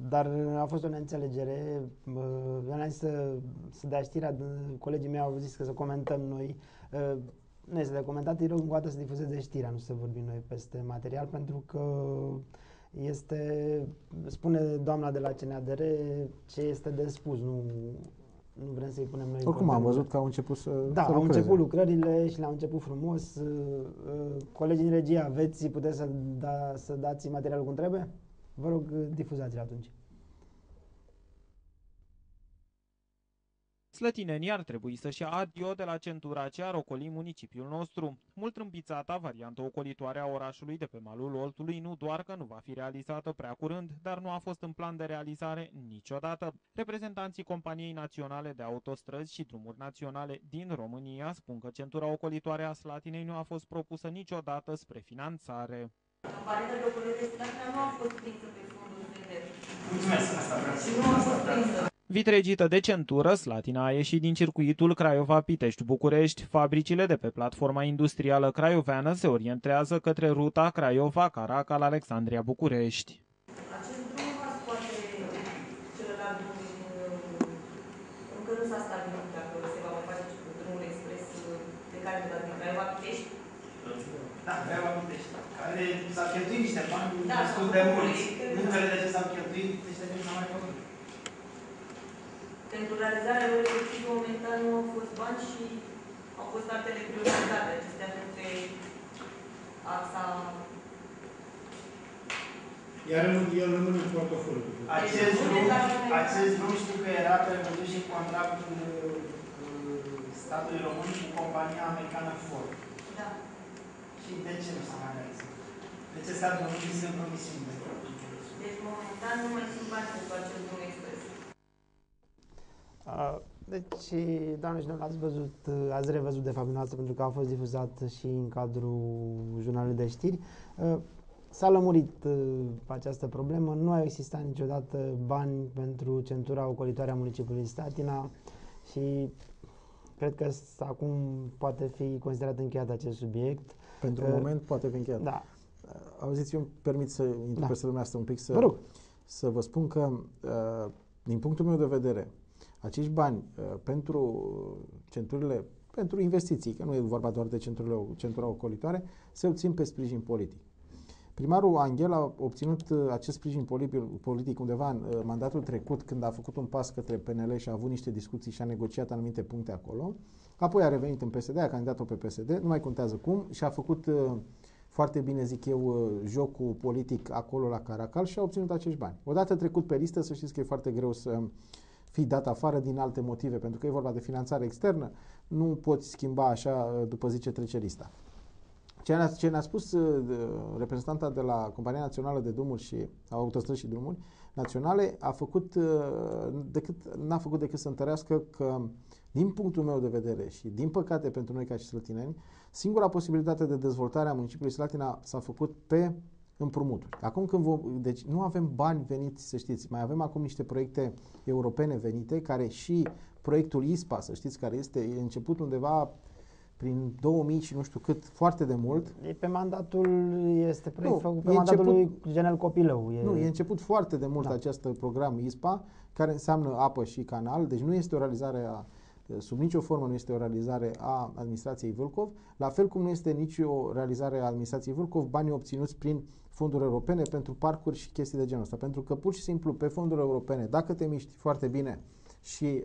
dar a fost o neînțelegere. Vreau să dea știrea, colegii mei au zis că să comentăm noi. Nu este de comentat, îi rog încă o dată să difuzeze știrea, nu să vorbim noi peste material, pentru că spune doamna de la CNADR ce este de spus, nu vrem să-i punem noi. Oricum am văzut că au început să au început lucrările și le-au început frumos. Colegii din regie, puteți să dați materialul cum trebuie? Vă rog, difuzați-l atunci. Slătinenii ar trebui să-și ia adio de la centura ce ar ocoli municipiul nostru. Mult împițata variantă ocolitoare a orașului de pe malul Oltului nu doar că nu va fi realizată prea curând, dar nu a fost în plan de realizare niciodată. Reprezentanții Companiei Naționale de Autostrăzi și Drumuri Naționale din România spun că centura ocolitoare a Slatinei nu a fost propusă niciodată spre finanțare. Varianta de ocolire de Slatina nu a fost prinsă pe fondul FEDER. Mulțumesc, asta vreau să... Și nu a fost prinsă. Vitregită de centură, Slatina a ieșit din circuitul Craiova-Pitești-București. Fabricile de pe platforma industrială craioveană se orientează către ruta Craiova-Caracal-Alexandria-București. Acest drum va scoate celălalt drum încă nu s-a stabilit dacă se va mai face drumul expres de care din Craiova-Pitești. Da, vreau București, care s-au cheltuit niște bani Da, destul de mulți. Numele de ce s-au cheltuit, niște bani s-au mai făcut. Pentru realizarea lor efectivă, momentan nu au fost bani și au fost altele prioritare. Acestea nu pe axa... Iar el rămâne în portofoliu. Acest drum știu că era prevăzut și în contractul statului român cu compania americană Ford. Da. Și de ce nu s-a mai realizat? De ce statul român sunt promisiuni? Deci, momentan, nu mai sunt bani pentru acest drum expres. Deci, doamne și domnule, ați revăzut de fapt dumneavoastră, pentru că a fost difuzat și în cadrul jurnalului de știri. S-a lămurit această problemă, nu a existat niciodată bani pentru centura ocolitoare a municipiului Slatina și cred că acum poate fi considerat încheiat acest subiect. Pentru moment poate fi încheiat. Da. Auziți, eu îmi permit să intru peste dumneavoastră un pic să vă spun că, din punctul meu de vedere, acești bani pentru centurile, pentru investiții, că nu e vorba doar de centura ocolitoare, se obțin pe sprijin politic. Primarul Anghel a obținut acest sprijin politic undeva în mandatul trecut, când a făcut un pas către PNL și a avut niște discuții și a negociat anumite puncte acolo. Apoi a revenit în PSD, a candidat-o pe PSD, nu mai contează cum, și a făcut foarte bine, zic eu, jocul politic acolo la Caracal și a obținut acești bani. Odată trecut pe listă, să știți că e foarte greu să fii dat afară din alte motive, pentru că e vorba de finanțare externă, nu poți schimba așa după zi ce trece lista. Ce ne-a spus reprezentanta de la Compania Națională de Drumuri și Autostrăzi și Drumuri Naționale n-a făcut decât să întărească că, din punctul meu de vedere și din păcate pentru noi ca și slătineni, singura posibilitate de dezvoltare a municipiului Slatina s-a făcut pe împrumuturi. Acum deci nu avem bani veniți, să știți, mai avem acum niște proiecte europene venite, care și proiectul ISPA, să știți, care e început undeva prin 2000 și nu știu cât, foarte de mult. E pe mandatul, este proiect făcut pe mandatul lui Genel Copilău. E început foarte de mult acest program ISPA, care înseamnă apă și canal, deci nu este o realizare sub nicio formă nu este o realizare a administrației Vâlcov, la fel cum nu este nici o realizare a administrației Vâlcov banii obținuți prin fonduri europene pentru parcuri și chestii de genul ăsta. Pentru că pur și simplu pe fonduri europene, dacă te miști foarte bine și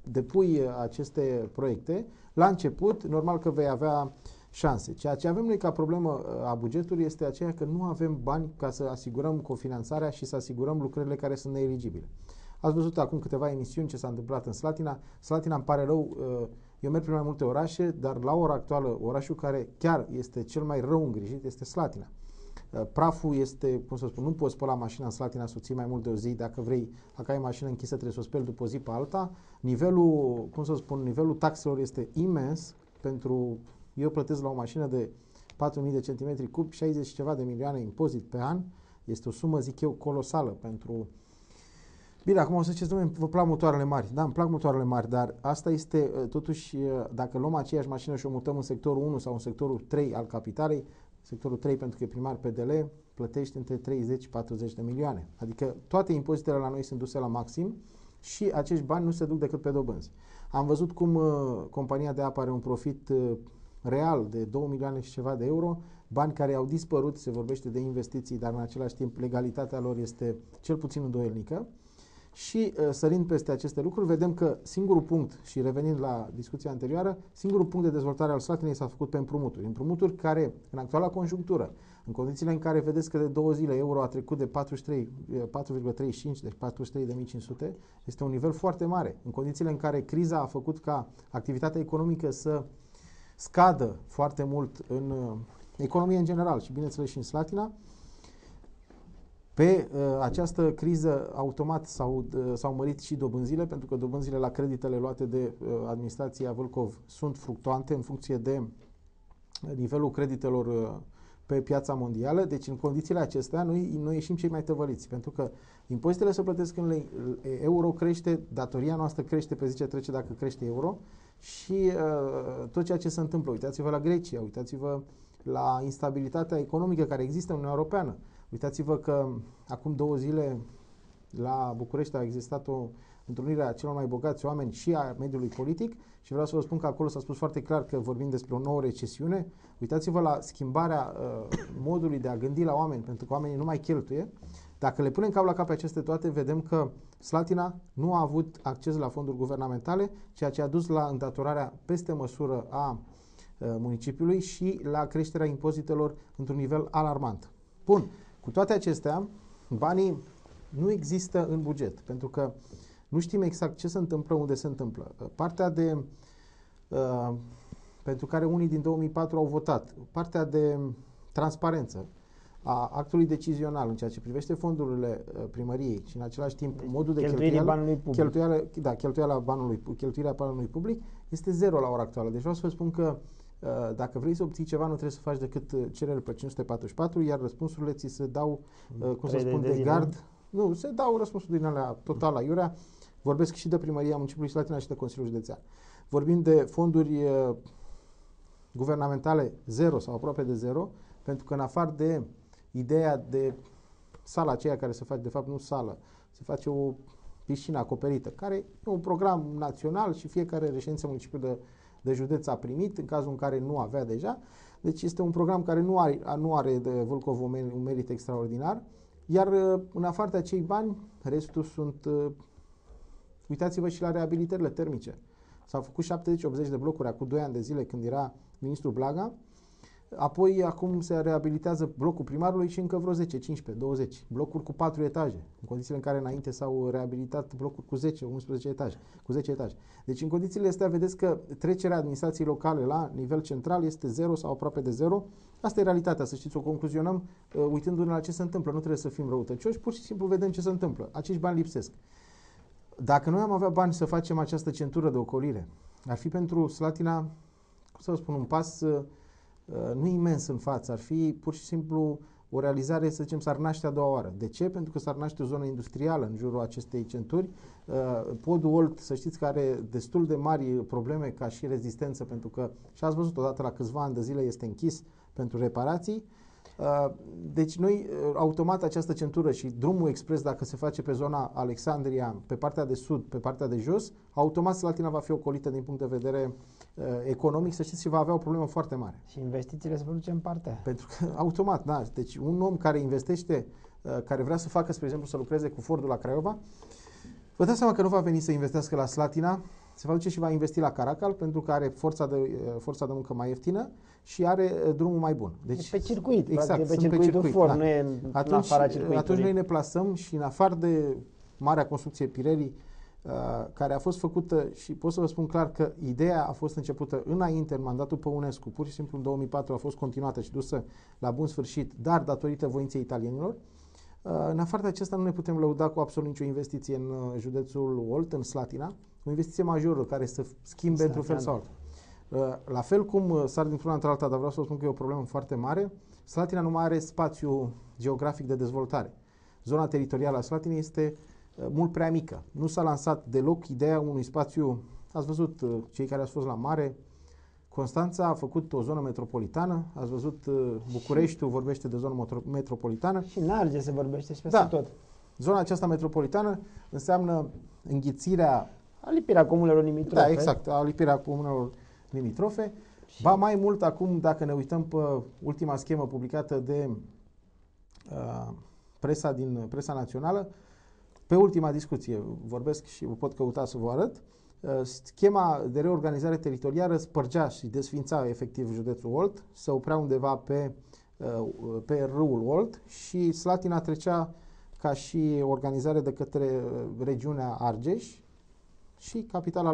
depui aceste proiecte, la început, normal că vei avea șanse. Ceea ce avem noi ca problemă a bugetului este aceea că nu avem bani ca să asigurăm cofinanțarea și să asigurăm lucrările care sunt neeligibile. Ați văzut acum câteva emisiuni ce s-a întâmplat în Slatina. Slatina, îmi pare rău, eu merg prin mai multe orașe, dar la ora actuală orașul care chiar este cel mai rău îngrijit este Slatina. Praful este, cum să spun, nu poți spăla mașina în Slatina să o ții mai mult de o zi. Dacă vrei, dacă ai mașină închisă, trebuie să o speli după o zi pe alta. Nivelul, cum să spun, nivelul taxelor este imens. Eu plătesc la o mașină de 4.000 de centimetri cub 60 și ceva de milioane impozit pe an. Este o sumă, zic eu, colosală pentru... Bine, acum o să ziceți, domnule, vă plac motoarele mari. Da, îmi plac motoarele mari, dar asta este, totuși, dacă luăm aceeași mașină și o mutăm în sectorul 1 sau în sectorul 3 al capitalei, sectorul 3 pentru că e primar PDL, plătești între 30 și 40 de milioane. Adică toate impozitele la noi sunt duse la maxim și acești bani nu se duc decât pe dobânzi. Am văzut cum compania de apă are un profit real de 2 milioane și ceva de euro, bani care au dispărut, se vorbește de investiții, dar în același timp legalitatea lor este cel puțin îndoielnică. Și sărind peste aceste lucruri, vedem că singurul punct, și revenind la discuția anterioară, singurul punct de dezvoltare al Slatinei s-a făcut pe împrumuturi. Împrumuturi care, în actuala conjunctură, în condițiile în care vedeți că de 2 zile euro a trecut de 4,35, deci 43.500, este un nivel foarte mare. În condițiile în care criza a făcut ca activitatea economică să scadă foarte mult în economie în general și bineînțeles și în Slatina, pe această criză automat s-au mărit și dobânzile, pentru că dobânzile la creditele luate de administrația Vâlcov sunt fluctuante în funcție de nivelul creditelor pe piața mondială. Deci în condițiile acestea noi ieșim cei mai tăvăliți, pentru că impozitele se plătesc în lei, euro crește, datoria noastră crește pe zi ce trece dacă crește euro și tot ceea ce se întâmplă. Uitați-vă la Grecia, uitați-vă la instabilitatea economică care există în Uniunea Europeană. Uitați-vă că acum 2 zile la București a existat întrunirea celor mai bogați oameni și a mediului politic și vreau să vă spun că acolo s-a spus foarte clar că vorbim despre o nouă recesiune. Uitați-vă la schimbarea modului de a gândi la oameni, pentru că oamenii nu mai cheltuie. Dacă le punem cap la cap pe aceste toate, vedem că Slatina nu a avut acces la fonduri guvernamentale, ceea ce a dus la îndatorarea peste măsură a municipiului și la creșterea impozitelor într-un nivel alarmant. Bun, cu toate acestea, banii nu există în buget, pentru că nu știm exact ce se întâmplă, unde se întâmplă. Partea de pentru care unii din 2004 au votat, partea de transparență a actului decizional în ceea ce privește fondurile primăriei și în același timp modul de cheltuirea banului public este zero la ora actuală. Deci vreau să vă spun că dacă vrei să obții ceva, nu trebuie să faci decât cerere pe 544, iar răspunsurile ți se dau, cum să spun, de gard. Nu, se dau răspunsuri din alea total la iurea. Vorbesc și de primăria municipiului Slatina și de Consiliul Județean. Vorbim de fonduri guvernamentale zero sau aproape de zero, pentru că în afară de ideea de sala aceea care se face, de fapt nu sală, se face o piscină acoperită, care e un program național și fiecare reședință municipiu de județ a primit, în cazul în care nu avea deja. Deci este un program care nu are de Vâlcov un merit extraordinar, iar în afară de acei bani, restul sunt... Uitați-vă și la reabilitările termice. S-au făcut 70-80 de blocuri acum 2 ani de zile când era ministrul Blaga. Apoi, acum se reabilitează blocul primarului și încă vreo 10, 15, 20. Blocuri cu 4 etaje, în condițiile în care înainte s-au reabilitat blocuri cu 10, 11 etaje, cu 10 etaje. Deci, în condițiile astea, vedeți că trecerea administrației locale la nivel central este zero sau aproape de zero. Asta e realitatea, să știți, o concluzionăm uitându-ne la ce se întâmplă. Nu trebuie să fim răutăcioși, pur și simplu vedem ce se întâmplă. Acești bani lipsesc. Dacă noi am avea bani să facem această centură de ocolire, ar fi pentru Slatina, cum să vă spun, un pas nu imens în față, ar fi pur și simplu o realizare, să zicem, s-ar naște a doua oară. De ce? Pentru că s-ar naște o zonă industrială în jurul acestei centuri. Podul Olt, să știți că are destul de mari probleme ca și rezistență, pentru că, și ați văzut odată la câțiva ani de zile, este închis pentru reparații. Deci noi, automat această centură și drumul expres, dacă se face pe zona Alexandria, pe partea de sud, pe partea de jos, automat Slatina va fi ocolită din punct de vedere economic, să știți, și va avea o problemă foarte mare. Și investițiile se produce în partea. Pentru că, automat, da. Deci un om care investește, care vrea să facă, spre exemplu, să lucreze cu Fordul la Craiova, vă dați seama că nu va veni să investească la Slatina, se va duce și va investi la Caracal, pentru că are forța de muncă mai ieftină și are drumul mai bun. Deci, pe circuit, exact, pe circuitul Ford, da. nu e în afara circuitului. Atunci noi ne plasăm și în afară de marea construcție Pirelli, care a fost făcută, și pot să vă spun clar că ideea a fost începută înainte, în mandatul Păunescu, pur și simplu în 2004 a fost continuată și dusă la bun sfârșit, dar datorită voinței italienilor. În afară de acesta nu ne putem lăuda cu absolut nicio investiție în județul Olt, în Slatina, o investiție majoră care să schimbe într-un fel sau altul. La fel cum sar dintr-una într-alta, dar vreau să vă spun că e o problemă foarte mare, Slatina nu mai are spațiu geografic de dezvoltare. Zona teritorială a Slatinei este mult prea mică. Nu s-a lansat deloc ideea unui spațiu, ați văzut cei care ați fost la mare, Constanța a făcut o zonă metropolitană, ați văzut Bucureștiul vorbește de zonă metropolitană. Și în Argeș se vorbește și peste tot. Zona aceasta metropolitană înseamnă înghițirea... Alipirea comunelor limitrofe. Da, exact, alipirea comunelor limitrofe. Ba mai mult acum, dacă ne uităm pe ultima schemă publicată de presa națională, pe ultima discuție, vorbesc și vă pot căuta să vă arăt, schema de reorganizare teritorială spărgea și desfința efectiv județul Olt, se oprea undeva pe râul Olt și Slatina trecea ca și organizare de către regiunea Argeș și capitala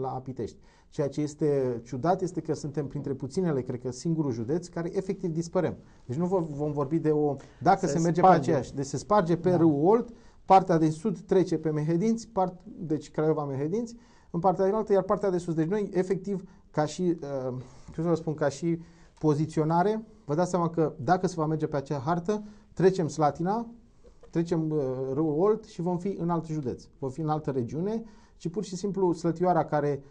la Pitești. Ceea ce este ciudat este că suntem printre puținele, cred că singurul județ, care efectiv dispărem. Deci nu vom vorbi de o... Dacă se merge pe aceeași, deci se sparge pe râul Olt, partea de sud trece pe Mehedinți, deci Craiova-Mehedinți, în partea din altă, iar partea de sus. Deci noi, efectiv, ca și, cum să vă spun, ca și poziționare, vă dați seama că dacă se va merge pe acea hartă, trecem Slatina, trecem râul Olt și vom fi în alt județ. Vom fi în altă regiune și pur și simplu Slătioara, care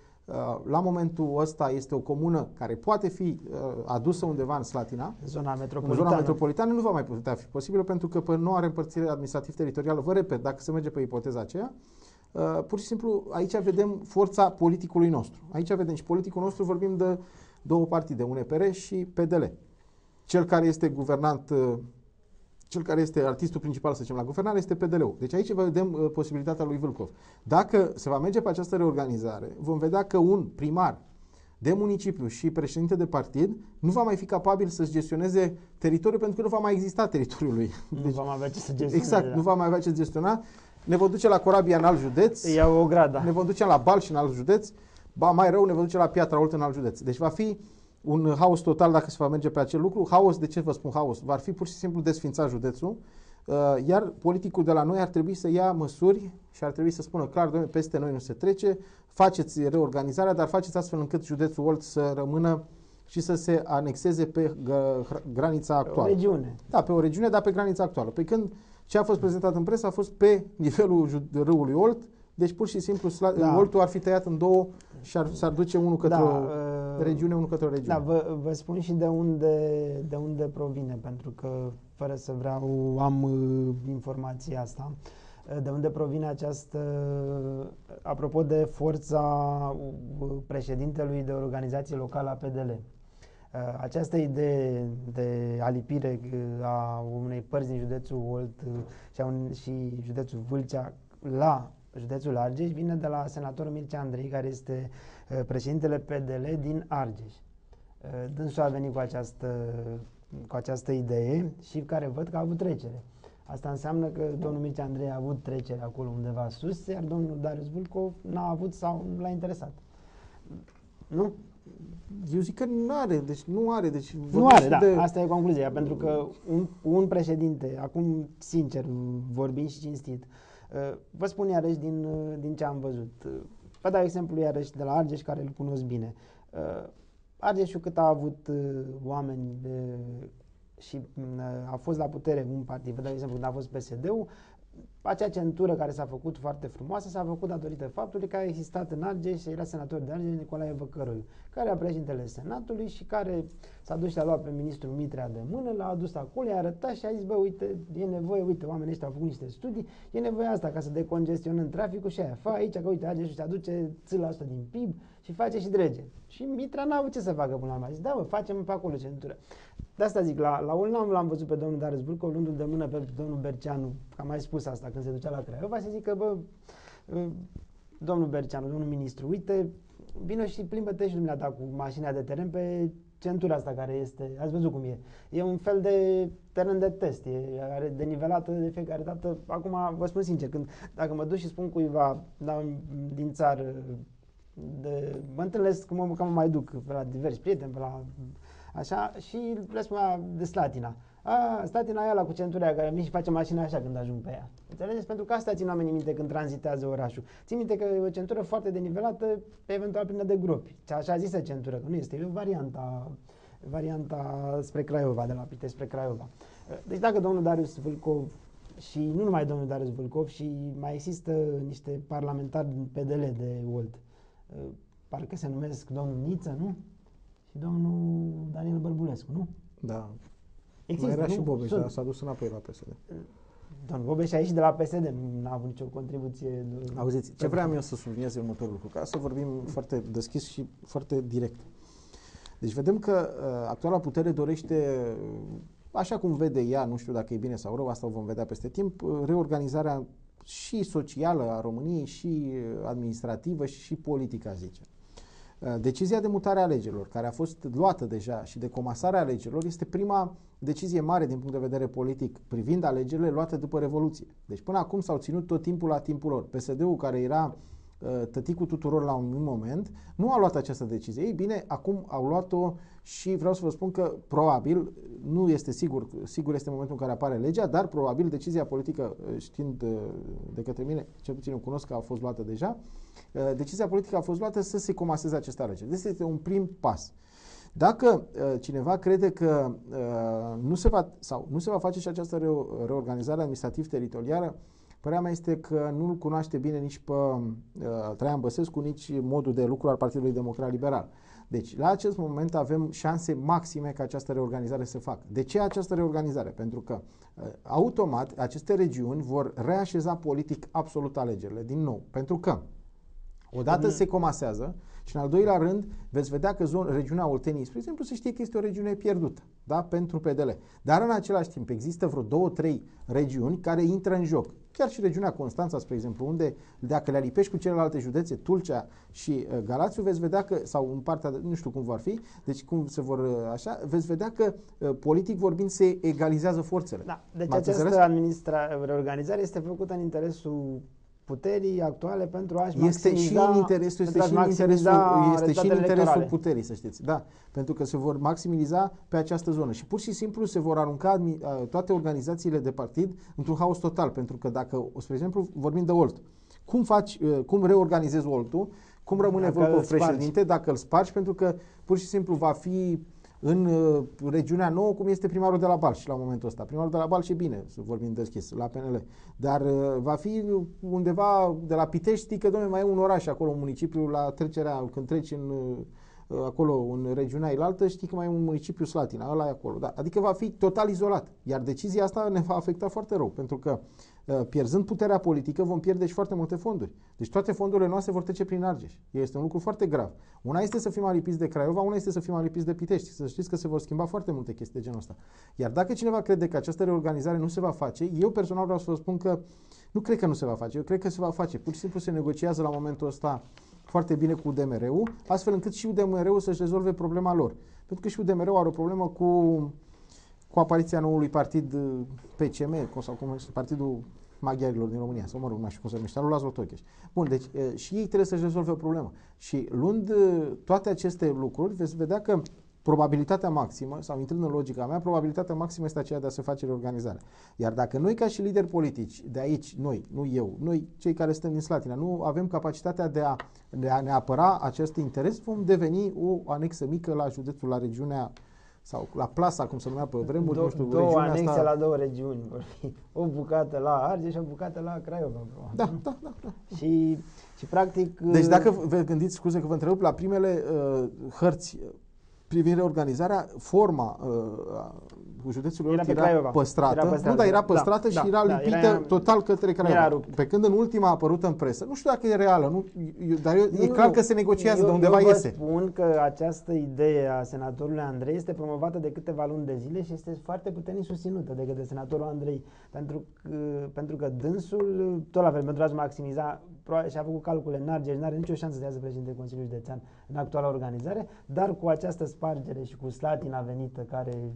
la momentul ăsta este o comună care poate fi adusă undeva în Slatina, în zona metropolitană, nu va mai putea fi posibil pentru că pe noua reîmpărțire administrativ-teritorială, vă repet, dacă se merge pe ipoteza aceea, Pur și simplu, aici vedem forța politicului nostru. Aici vedem și politicul nostru, vorbim de două partide, UNPR și PDL. Cel care este guvernant, cel care este artistul principal, să zicem, la guvernare este PDL-ul. Deci aici vedem posibilitatea lui Vâlcov. Dacă se va merge pe această reorganizare, vom vedea că un primar de municipiu și președinte de partid nu va mai fi capabil să-și gestioneze teritoriul, pentru că nu va mai exista teritoriul lui. Nu va mai avea ce să gestioneze. Exact, nu va mai avea ce să gestiona. Ne vom duce la Corabia în alt județ. Iau o grada. Ne vom duce la Balș în alt județ. Ba mai rău, ne vom duce la Piatra Oltă în alt județ. Deci va fi un haos total dacă se va merge pe acel lucru. Haos, de ce vă spun haos? Va fi pur și simplu desfințat județul. Iar politicul de la noi ar trebui să ia măsuri și ar trebui să spună clar, doamne, peste noi nu se trece, faceți reorganizarea, dar faceți astfel încât județul Olt să rămână și să se anexeze pe granița actuală. O regiune. Da, pe o regiune, dar pe granița actuală. Pe când ce a fost prezentat în presă a fost pe nivelul râului Olt, deci pur și simplu Oltul ar fi tăiat în două și s-ar duce unul către o regiune, unul către o regiune. Da, vă spun și de unde provine, pentru că fără să vreau am informația asta. De unde provine această, apropo de forța președintelui de organizație locală a PDL. Această idee de alipire a unei părți din județul Olt și județul Vâlcea la județul Argeș vine de la senatorul Mircea Andrei, care este președintele PDL din Argeș. Dânsul a venit cu această idee și care văd că a avut trecere. Asta înseamnă că domnul Mircea Andrei a avut trecere acolo undeva sus, iar domnul Darius Vâlcov n-a avut sau nu l-a interesat. Nu? Eu zic că nu are, deci nu are. Deci nu are, da, asta e concluzia, pentru că un președinte, acum sincer vorbind și cinstit, vă spun iarăși din ce am văzut. Vă dau exemplu iarăși de la Argeș, care îl cunosc bine. Argeșul cât a avut oameni și a fost la putere un partid, vă dau exemplu când a fost PSD-ul, acea centură care s-a făcut foarte frumoasă s-a făcut datorită faptului că a existat în Argeș și era senator de Argeș Nicolae Văcăroiu, care era președintele Senatului și care s-a dus și a luat pe ministrul Mitrea de mână, l-a adus acolo, i-a arătat și a zis, bă, uite, e nevoie, uite, oamenii ăștia au făcut niște studii, e nevoie asta ca să decongestionăm traficul și aia, fă aici, că uite, Argeșul se aduce 1% din PIB și face și drege. Și Mitrea n-a avut ce să facă până la urmă. A zis, da, bă, facem pe acolo centură. De asta zic, la Olna l-am văzut pe domnul Darius Vâlcov luându-l de mână pe domnul Berceanu, că am mai spus asta când se ducea la Craiova, să zic că, bă, domnul Berceanu, domnul ministru, uite, vină și plimbă-te și dumneata cu mașina de teren pe centura asta care este, ați văzut cum e. E un fel de teren de test, are denivelată de fiecare dată. Acum, vă spun sincer, dacă mă duc și spun cuiva din țară, mă întâlnesc, că mă mai duc pe la diversi prieteni, pe la așa, și le spunea de Slatina. Slatina e ala cu centura aia care vine și face mașina așa când ajung pe ea. Înțelegeți? Pentru că asta țin oamenii minte când tranzitează orașul. Țin minte că e o centură foarte denivelată, eventual plină de gropi. Așa zisă centură, că nu este, e o varianta spre Craiova, de la Pitești spre Craiova. Deci dacă domnul Darius Vâlcov și nu numai domnul Darius Vâlcov, și mai există niște parlamentari din PDL de Olt, parcă se numesc domnul Niță, nu? Și domnul Daniel Bărbulescu, nu? Da. Există, mai era nu? și Bobeș, dar s-a dus înapoi la PSD. Domnul Bobeș a ieșit de la PSD, nu a avut nicio contribuție. Auziți, ce vreau eu să subliniez următorul lucru, ca să vorbim foarte deschis și foarte direct. Deci vedem că actuala putere dorește, așa cum vede ea, nu știu dacă e bine sau rău, asta o vom vedea peste timp, reorganizarea și socială a României, și administrativă și politică, aș zice. Decizia de mutare a alegerilor, care a fost luată deja, și de comasarea alegerilor, este prima decizie mare din punct de vedere politic privind alegerile luate după Revoluție. Deci până acum s-au ținut tot timpul la timpul lor. PSD-ul, care era tăticul tuturor la un moment, nu a luat această decizie. Ei bine, acum au luat-o și vreau să vă spun că probabil, nu este sigur este momentul în care apare legea, dar probabil decizia politică, știind de către mine, cel puțin o cunosc că a fost luată deja, decizia politică a fost luată să se comaseze aceste alegeri. Deci este un prim pas. Dacă cineva crede că nu se va face și această reorganizare administrativ-teritorială, părerea mea este că nu-l cunoaște bine nici pe Traian Băsescu, nici modul de lucru al Partidului Democrat Liberal. Deci, la acest moment avem șanse maxime ca această reorganizare să facă. De ce această reorganizare? Pentru că automat aceste regiuni vor reașeza politic absolut alegerile, din nou. Pentru că odată se comasează și în al doilea rând veți vedea că regiunea Olteniei, spre exemplu, se știe că este o regiune pierdută, da? Pentru PDL. Dar în același timp există vreo 2-3 regiuni care intră în joc. Chiar și regiunea Constanța, spre exemplu, unde dacă le lipești cu celelalte județe, Tulcea și Galațiu, veți vedea că, sau în partea, nu știu cum vor fi, deci cum se vor așa, veți vedea că politic vorbind se egalizează forțele. Da, deci această reorganizare este făcută în interesul puterii actuale pentru a-și maximiza și în interesul puterii, să știți. Da, pentru că se vor maximiza pe această zonă și pur și simplu se vor arunca toate organizațiile de partid într-un haos total, pentru că dacă, spre exemplu, vorbim de Olt, cum reorganizezi Oltul, cum rămâne Vâlcov președinte dacă îl spargi, pentru că pur și simplu va fi în regiunea nouă, cum este primarul de la Balș la momentul ăsta. Primarul de la Balș e bine, să vorbim deschis, la PNL. Dar va fi undeva de la Pitești, știi că, dom'le, mai e un oraș acolo, un municipiu, la trecerea, când treci acolo, în regiunea ailaltă, știi că mai e un municipiu Slatina, ăla e acolo. Da. Adică va fi total izolat. Iar decizia asta ne va afecta foarte rău, pentru că pierzând puterea politică vom pierde și foarte multe fonduri. Deci toate fondurile noastre vor trece prin Argeș. Este un lucru foarte grav. Una este să fim alipiți de Craiova, una este să fim alipiți de Pitești. Să știți că se vor schimba foarte multe chestii de genul ăsta. Iar dacă cineva crede că această reorganizare nu se va face, eu personal vreau să vă spun că nu cred că nu se va face. Eu cred că se va face. Pur și simplu se negociază la momentul ăsta foarte bine cu UDMR-ul, astfel încât și UDMR-ul să-și rezolve problema lor. Pentru că și UDMR-ul are o problemă cu apariția noului partid PCM, sau cum este Partidul Maghiarilor din România, sau mă rog, nu știu cum se numește, lui Laszlo Tokes. Bun, deci și ei trebuie să-și rezolve o problemă. Și luând toate aceste lucruri, veți vedea că probabilitatea maximă, sau intrând în logica mea, probabilitatea maximă este aceea de a se face reorganizarea. Iar dacă noi, ca și lideri politici, de aici, noi, nu eu, noi, cei care suntem din Slatina, nu avem capacitatea de a ne apăra acest interes, vom deveni o anexă mică la județul, la regiunea, sau la Plasa, cum se numea pe vremuri, nu știu, două anexe asta la două regiuni vor fi. O bucată la Argeș și o bucată la Craiova. Da. Și practic... Deci dacă vă gândiți, scuze că vă întrerup, la primele hărți privind reorganizarea, forma județului Olt era păstrată. Nu, dar era păstrată și era lipită total către Craiova. Pe când în ultima a apărut în presă, nu știu dacă e reală, dar e clar că se negociază, de undeva iese. Eu vă spun că această idee a senatorului Andrei este promovată de câteva luni de zile și este foarte puternic susținută de către senatorul Andrei, pentru că dânsul, tot la fel, pentru a-și maximiza, și-a făcut calcule în Argeș, n-are nicio șansă de a se președinte Consiliul Județean în actuala organizare, dar cu această spargere și cu Slatina venită, care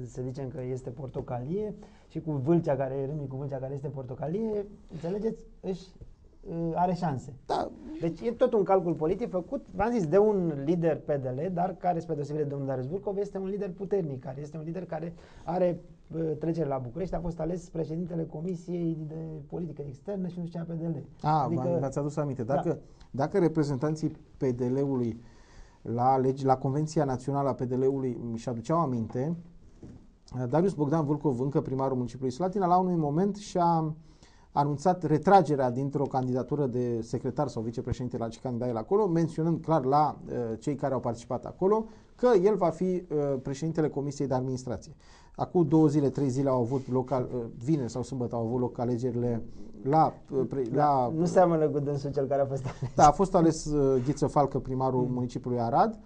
se zicem că este portocalie, și cu Vâlcea, Râmnicu Vâlcea, care este portocalie, înțelegeți, are șanse. Da. Deci e tot un calcul politic făcut, v-am zis, de un lider PDL, dar care, spre deosebire de domnul Darius Vâlcov, este un lider puternic, care este un lider care are trecere la București, a fost ales președintele Comisiei de Politică Externă și nu știu ce a PDL. Adică, v-ați adus aminte. Dacă reprezentanții PDL-ului la Convenția Națională a PDL-ului și aduceau aminte, Darius Bogdan Vâlcov, încă primarul municipiului Slatina, la un moment și-a anunțat retragerea dintr-o candidatură de secretar sau vicepreședinte la ce candida el acolo, menționând clar la cei care au participat acolo că el va fi președintele Comisiei de Administrație. Acum 2 zile, 3 zile au avut loc, vineri sau sâmbătă au avut loc alegerile la nu seamănă cu dânsul cel care a fost ales. Da, a fost ales Ghiță Falcă, primarul municipiului Arad,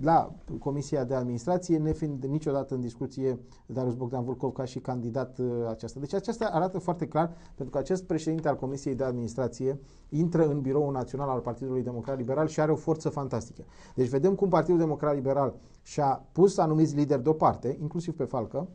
la Comisia de Administrație, nefiind niciodată în discuție Darius Bogdan Vâlcov ca și candidat aceasta. Deci aceasta arată foarte clar, pentru că acest președinte al Comisiei de Administrație intră în Biroul Național al Partidului Democrat Liberal și are o forță fantastică. Deci vedem cum Partidul Democrat Liberal și-a pus anumiți lideri deoparte, inclusiv pe Falcă,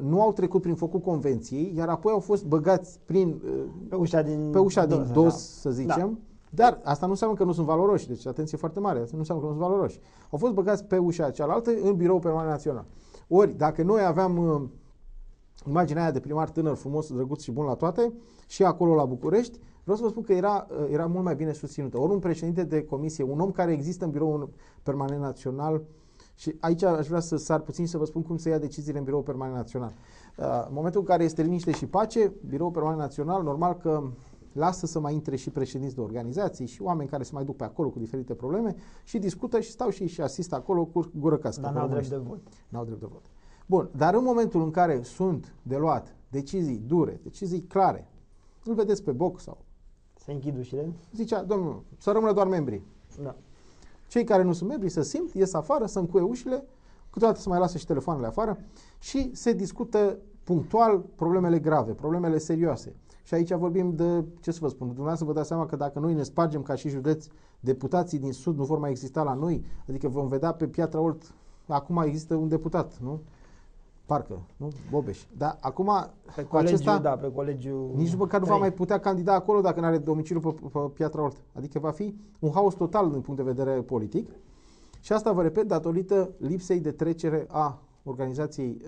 nu au trecut prin focul convenției, iar apoi au fost băgați pe ușa din dos, să zicem. Da. Dar asta nu înseamnă că nu sunt valoroși, deci atenție foarte mare, asta nu înseamnă că nu sunt valoroși. Au fost băgați pe ușa cealaltă în Biroul Permanent Național. Ori, dacă noi aveam imaginea aia de primar tânăr, frumos, drăguț și bun la toate, și acolo la București, vreau să vă spun că era mult mai bine susținută. Ori un președinte de comisie, un om care există în Biroul Permanent Național, și aici aș vrea să sar puțin și să vă spun cum se ia deciziile în Biroul Permanent Național. În momentul în care este liniște și pace, Biroul Permanent Național, normal că lasă să mai intre și președinți de organizații și oameni care se mai duc pe acolo cu diferite probleme și discută și stau și asistă acolo cu gură cască. Dar n-au drept de vot. N-au drept de vot. Bun, dar în momentul în care sunt de luat decizii dure, decizii clare, îl vedeți pe boc sau Se închid ușile? zicea, domnul, să rămână doar membrii. Da. Cei care nu sunt membri să simt, ies afară, să încuie ușile, câteodată să mai lasă și telefoanele afară și se discută punctual problemele grave, problemele serioase. Și aici vorbim de, ce să vă spun, dumneavoastră vă dați seama că dacă noi ne spargem ca și județ, deputații din Sud nu vor mai exista la noi, adică vom vedea pe Piatra Olt, acum există un deputat, nu? Parcă, nu? Bobeș. Dar acum, Pe cu colegiu, acesta, da, pe colegiu... nici măcar nu va mai putea candida acolo dacă nu are domiciliu pe Piatra Olt. Adică va fi un haos total din punct de vedere politic. Și asta, vă repet, datorită lipsei de trecere a organizației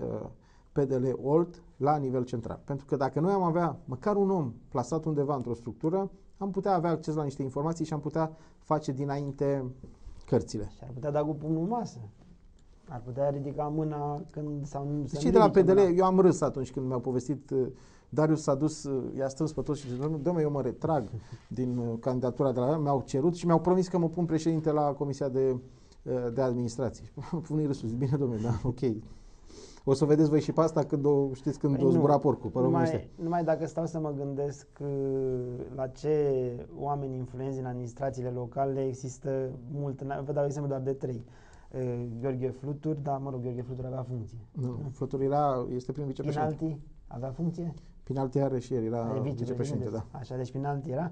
PDL Olt la nivel central. Pentru că dacă noi am avea măcar un om plasat undeva într-o structură, am putea avea acces la niște informații și am putea face dinainte cărțile. Și ar putea da cu pumnul în masă. Ar putea ridica mâna când... Sau nu, Deci de la PDL, eu am râs atunci când mi-au povestit, Darius s-a dus, i-a strâns pe toți și zice, dom'le, eu mă retrag din candidatura de la el, mi-au cerut și mi-au promis că mă pun președinte la Comisia de Administrație. Pune râsul, zic, bine, dom'le, da, ok. O să vedeți voi și pe asta când o zbura porcul, pe românește. Numai dacă stau să mă gândesc la ce oameni influenți în administrațiile locale există mult, vă dau exemplu doar de 3. Gheorghe Flutur, dar mă rog, Gheorghe Flutur avea funcție. Nu, Flutur este prim vicepreședinte. Pinalti avea funcție? Pinalti are și el, era vicepreședinte, da. Așa, deci Pinalti era.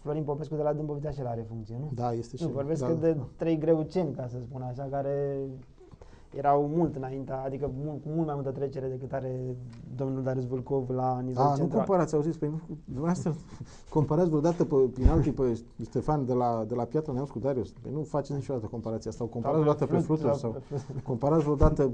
Florin Popescu de la Dâmbovița și el are funcție, nu? Da, este și el. Vorbesc de 3 greuceni, ca să spun așa, care erau mult înainte, adică cu mult mai multă trecere decât are domnul Darius Vâlcov la nivel central. Nu comparați, auziți, păi nu, dumneavoastră comparați vreodată pe Pinalti, pe Ștefan de la Piatra Neamț cu Darius? Păi nu faceți niciodată comparația asta, o comparați vreodată pe Flutur sau comparați vreodată,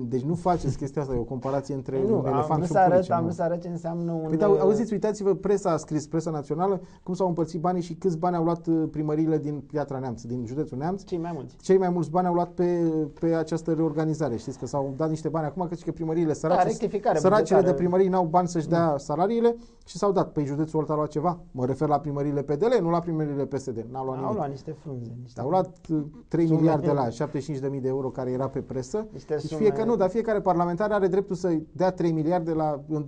deci nu faceți chestia asta, e o comparație între un elefant și un purice. Am vrut să arăt ce înseamnă un... Păi, dar, auziți, uitați-vă, presa a scris, presa națională, cum s-au împărțit banii și câți bani au luat primăriile din Piatra Neamț, din județul Neamț. Cei mai mulți. Cei mai mulți bani au luat pe această reorganizare. Știți că s-au dat niște bani acum, că primăriile săracele de primării n-au bani să-și dea salariile și s-au dat. Păi județul Olt a luat ceva? Mă refer la primăriile PDL, nu la primăriile PSD. N-au luat nimic. Au luat niște frunze. Au luat 3 miliarde la 75.000 de euro care era pe presă. Deci fiecare parlamentar are dreptul să dea 3 miliarde în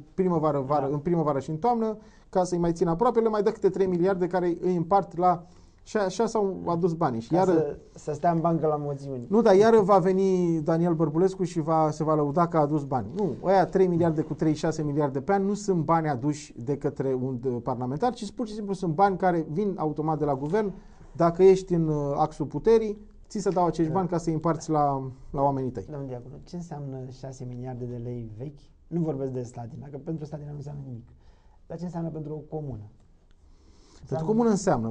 primăvară și în toamnă, ca să-i mai țină aproape, le mai dă câte 3 miliarde care îi împart la... Și așa s-au adus banii. Și să stea în bancă la moțiuni. Nu, dar iară va veni Daniel Bărbulescu și se va lăuda că a adus bani. Nu, ăia 3 miliarde cu 36 miliarde pe an nu sunt bani aduși de către un parlamentar, ci pur și simplu sunt bani care vin automat de la guvern. Dacă ești în axul puterii, ți se dau acești bani ca să-i împarți la oamenii tăi. Domnul Diaconu, ce înseamnă 6 miliarde de lei vechi? Nu vorbesc de Slatina, că pentru Slatina nu înseamnă nimic. Dar ce înseamnă pentru o comună? Pentru comună înseamnă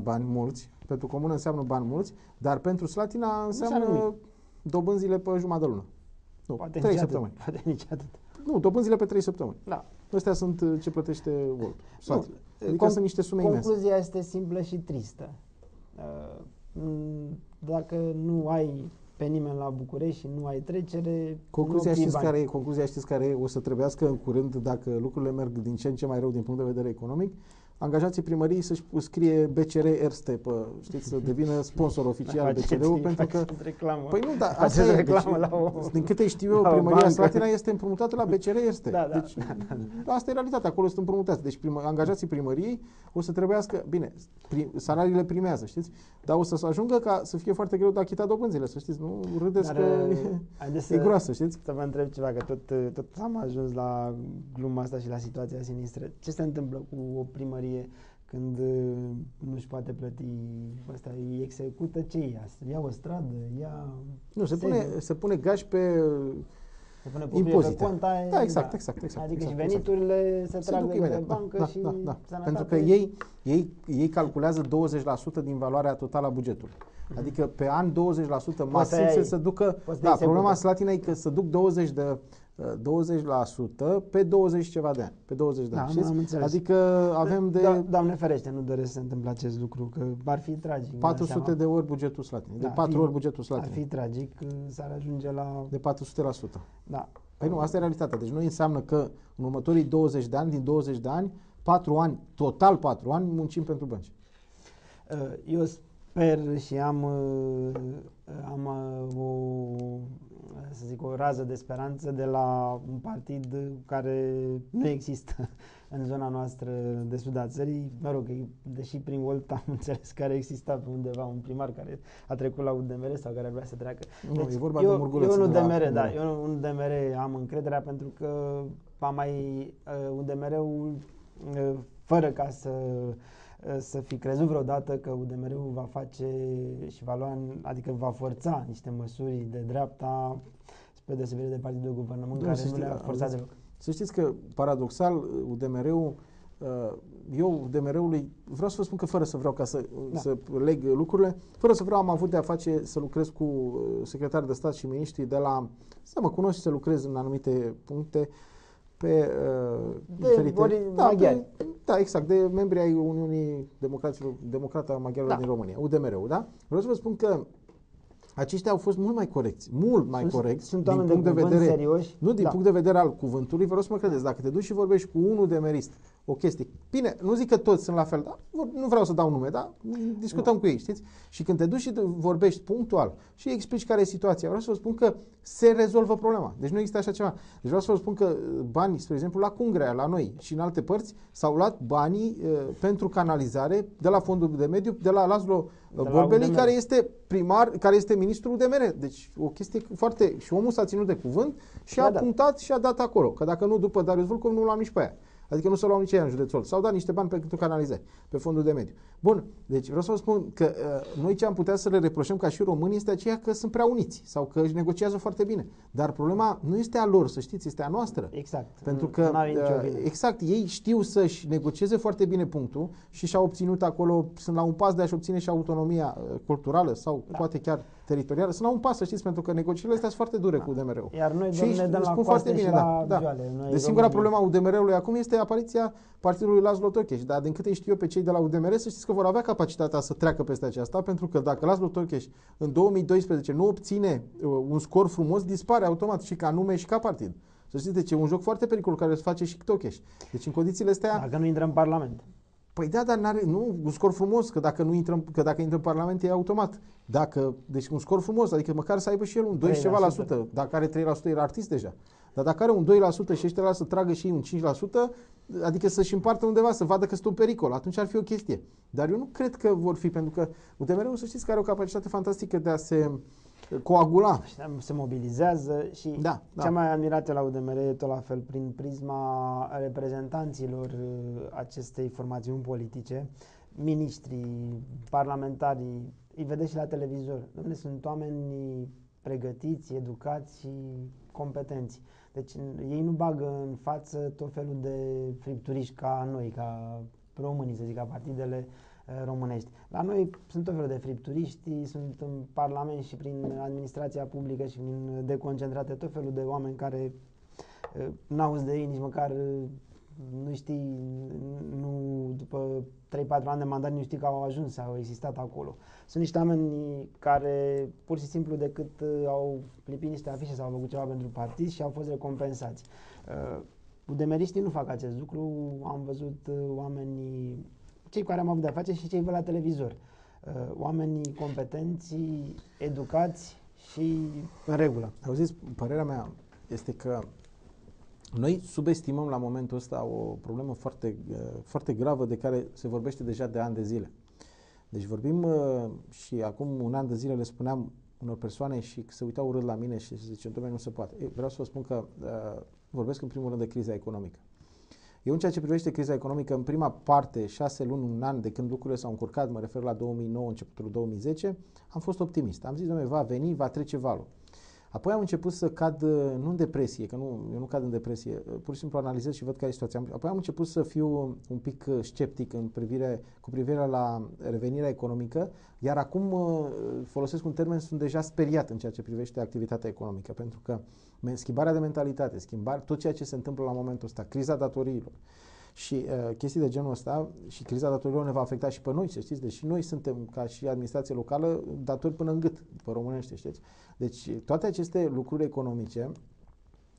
bani mulți, dar pentru Slatina înseamnă dobânzile pe jumătate de lună. Nu, poate 3 săptămâni. Poate nici atât. Nu, dobânzile pe 3 săptămâni. Da. Astea sunt ce plătește Volt. Adică sunt niște sume imense. Concluzia este simplă și tristă. Dacă nu ai pe nimeni la București și nu ai trecere... Concluzia știți care e? O să trebuiască în curând, dacă lucrurile merg din ce în ce mai rău din punct de vedere economic, angajații primăriei să-și scrie BCR Erste, știți, să devină sponsor oficial BCR-ul, pentru că... Reclamă. Păi nu, dar asta e, din câte știu eu, primăria Slatina este împrumutată la BCR Erste. Deci, asta e realitatea, acolo sunt împrumutați. Deci angajații primăriei o să trebuiască, bine, salariile primează, știți, dar o să ajungă ca să fie foarte greu de achitat dobânzile, să știți, nu râdeți că e groasă, știți? Să vă întreb ceva, că tot am ajuns la gluma asta și la situația sinistră. Ce se întâmplă cu o primărie când nu-și poate plăti asta, îi execută ce ia? Ia o stradă, ia... Nu, se pune gaș pe impozite. Pe cont, da, exact. Adică și veniturile se trag de pe bancă și sănătate. Pentru că ei calculează 20% din valoarea totală a bugetului. Adică pe an 20% masiv se ducă... Da, problema Slatina e că se duc 20% pe 20 ceva de ani. Pe 20 de ani. Adică avem de... Doamne ferește, nu doresc să se întâmple acest lucru, că ar fi tragic. 400 de ori bugetul Slatinei. De 4 ori bugetul Slatinei. Ar fi tragic, s-ar ajunge la... De 400%. Da. Păi nu, asta e realitatea. Deci nu înseamnă că în următorii 20 de ani, din 20 de ani, 4 ani, total 4 ani, muncim pentru bănci. Eu sper și am să zic, o rază de speranță de la un partid care nu există în zona noastră de sud a țării. Mă rog, deși prin Volt am înțeles că exista pe undeva un primar care a trecut la UDMR sau care vrea să treacă. Nu, deci, e vorba de Murguleț. Eu în UDMR am încrederea pentru că UDMR-ul, fără ca să fi crezut vreodată că UDMR-ul va face și va lua, adică va forța niște măsuri de dreapta, spre deosebire de partidul de guvernământ, care nu le-a forțat deloc. Să știți că, paradoxal, UDMR-ul, eu UDMR-ului, vreau să vă spun că fără să vreau ca să leg lucrurile, fără să vreau am avut de a face să lucrez cu secretari de stat și miniștri de la, să mă cunosc și să lucrez în anumite puncte pe diferite... Da, exact, de membri ai Uniunii Democrată a Maghiarilor din România, UDMR-ul, da? Vreau să vă spun că aceștia au fost mult mai corecți, sunt oameni din punct de vedere serioși. Nu, din punct de vedere al cuvântului, vreau să mă credeți, dacă te duci și vorbești cu unul UDMR-ist o chestie, bine, nu zic că toți sunt la fel, dar nu vreau să dau nume, dar discutăm cu ei, știți? Și când te duci și vorbești punctual și explici care e situația, vreau să vă spun că se rezolvă problema. Deci nu există așa ceva. Deci vreau să vă spun că banii, spre exemplu, la Cungrea, la noi și în alte părți, s-au luat banii pentru canalizare de la Fondul de Mediu, de la Laszlo Borbeli, care este primar, care este ministrul UDMR. Deci o chestie foarte... Și omul s-a ținut de cuvânt și a punctat și a dat acolo. Că dacă nu, după Darius Vulcov, nu l-am nici pe aia. Adică nu s-au luat nici aia în județul. S-au dat niște bani pentru canalizări, pe Fondul de Mediu. Bun, deci vreau să vă spun că noi ce am putea să le reproșăm ca și români este aceea că sunt prea uniți sau că își negociază foarte bine. Dar problema nu este a lor, să știți, este a noastră. Exact. Pentru că, exact, ei știu să-și negocieze foarte bine punctul și și-au obținut acolo, sunt la un pas de a-și obține și autonomia culturală sau poate chiar teritorială. Sunt la un pas, să știți, pentru că negocierile astea sunt foarte dure cu UDMR-ul. Iar noi ne dăm la coaste și la joale. Deci singura problema UDMR-ului acum este apariția partidului Laszlo Tokes. Dar din câte știu eu pe cei de la UDMR, să știți că vor avea capacitatea să treacă peste aceasta, pentru că dacă Laszlo Tokes în 2012 nu obține un scor frumos, dispare automat și ca nume și ca partid. Să știți, deci e un joc foarte periculos care se face și Tokes. Deci în condițiile astea... Dacă nu intră în Parlament. Păi da, dar nu, un scor frumos, că dacă intră în Parlament e automat. Deci un scor frumos, adică măcar să aibă și el un 2 ceva la sută. Dacă are 3% era artist deja. Dar dacă are un 2% și ăștia să tragă și ei un 5%, adică să-și împartă undeva, să vadă că sunt un pericol, atunci ar fi o chestie. Dar eu nu cred că vor fi, pentru că UDMR-ul, să știți, că are o capacitate fantastică de a se coagula. Se mobilizează și ce mai admirat la UDMR e tot la fel prin prisma reprezentanților acestei formațiuni politice, miniștrii, parlamentarii, îi vedeți și la televizor. Unde sunt oameni pregătiți, educați și competenți. Deci ei nu bagă în față tot felul de fripturiști ca noi, ca românii, să zic, ca partidele românești. La noi sunt tot felul de fripturiști, sunt în Parlament și prin administrația publică și prin deconcentrate tot felul de oameni care n-auzi de ei nici măcar nu știi, după 3-4 ani de mandat nu știi că au ajuns sau au existat acolo. Sunt niște oameni care pur și simplu decât au lipit niște afișe sau au făcut ceva pentru partid și au fost recompensați. UDMR-iștii nu fac acest lucru, am văzut oamenii, cei care am avut de-a face și cei văd la televizor. Oamenii competenți, educați și în regulă. Auziți, părerea mea este că noi subestimăm la momentul ăsta o problemă foarte, foarte gravă de care se vorbește deja de ani de zile. Deci vorbim și acum un an de zile le spuneam unor persoane și se uitau urât la mine și se zice, dom'le, nu se poate. Vreau să vă spun că vorbesc în primul rând de criza economică. Eu în ceea ce privește criza economică, în prima parte, 6 luni, un an de când lucrurile s-au încurcat, mă refer la 2009, începutul 2010, am fost optimist. Am zis, dom'le, va veni, va trece valul. Apoi am început să cad, nu în depresie, că eu nu cad în depresie, pur și simplu analizez și văd care e situația. Apoi am început să fiu un pic sceptic cu privire la revenirea economică, iar acum folosesc un termen, sunt deja speriat în ceea ce privește activitatea economică, pentru că schimbarea de mentalitate, tot ceea ce se întâmplă la momentul ăsta, criza datoriilor și chestii de genul ăsta, și criza datoriilor ne va afecta și pe noi, să știți, deși noi suntem, ca și administrație locală, datori până în gât, pe românește, știți? Deci toate aceste lucruri economice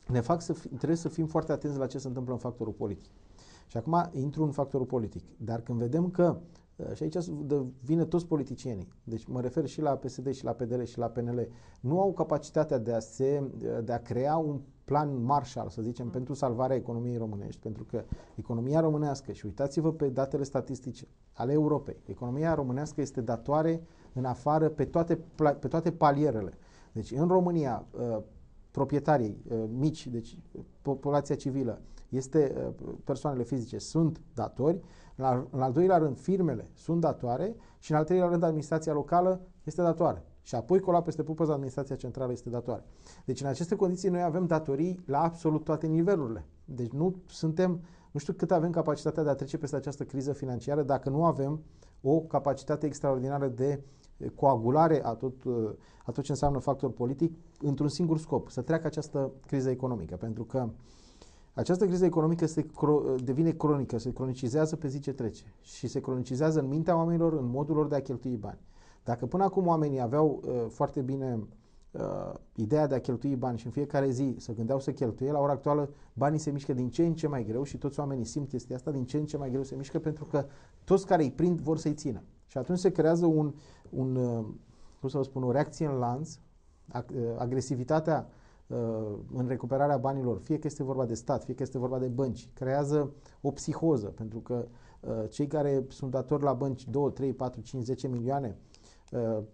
ne fac trebuie să fim foarte atenți la ce se întâmplă în factorul politic. Și acum intru în factorul politic. Dar când vedem că, și aici vine toți politicienii, deci mă refer și la PSD și la PDL și la PNL, nu au capacitatea de a crea un plan Marshall, să zicem, pentru salvarea economiei românești, pentru că economia românească, și uitați-vă pe datele statistice ale Europei, economia românească este datoare în afară pe toate palierele. Deci în România, proprietarii mici, deci populația civilă, persoanele fizice sunt datori, în al doilea rând firmele sunt datoare și în al treilea rând administrația locală este datoare. Și apoi cola peste pupăz, administrația centrală este datoare. Deci în aceste condiții noi avem datorii la absolut toate nivelurile. Deci nu știu cât avem capacitatea de a trece peste această criză financiară dacă nu avem o capacitate extraordinară de coagulare a tot ce înseamnă factor politic într-un singur scop, să treacă această criză economică. Pentru că această criză economică devine cronică, se cronicizează pe zi ce trece și se cronicizează în mintea oamenilor, în modul lor de a cheltui bani. Dacă până acum oamenii aveau foarte bine ideea de a cheltui bani și în fiecare zi se gândeau să cheltuie, la ora actuală banii se mișcă din ce în ce mai greu și toți oamenii simt chestia asta, din ce în ce mai greu se mișcă pentru că toți care îi prind vor să-i țină. Și atunci se creează o reacție în lanț, agresivitatea în recuperarea banilor, fie că este vorba de stat, fie că este vorba de bănci, creează o psihoză, pentru că cei care sunt datori la bănci 2, 3, 4, 5, 10 milioane,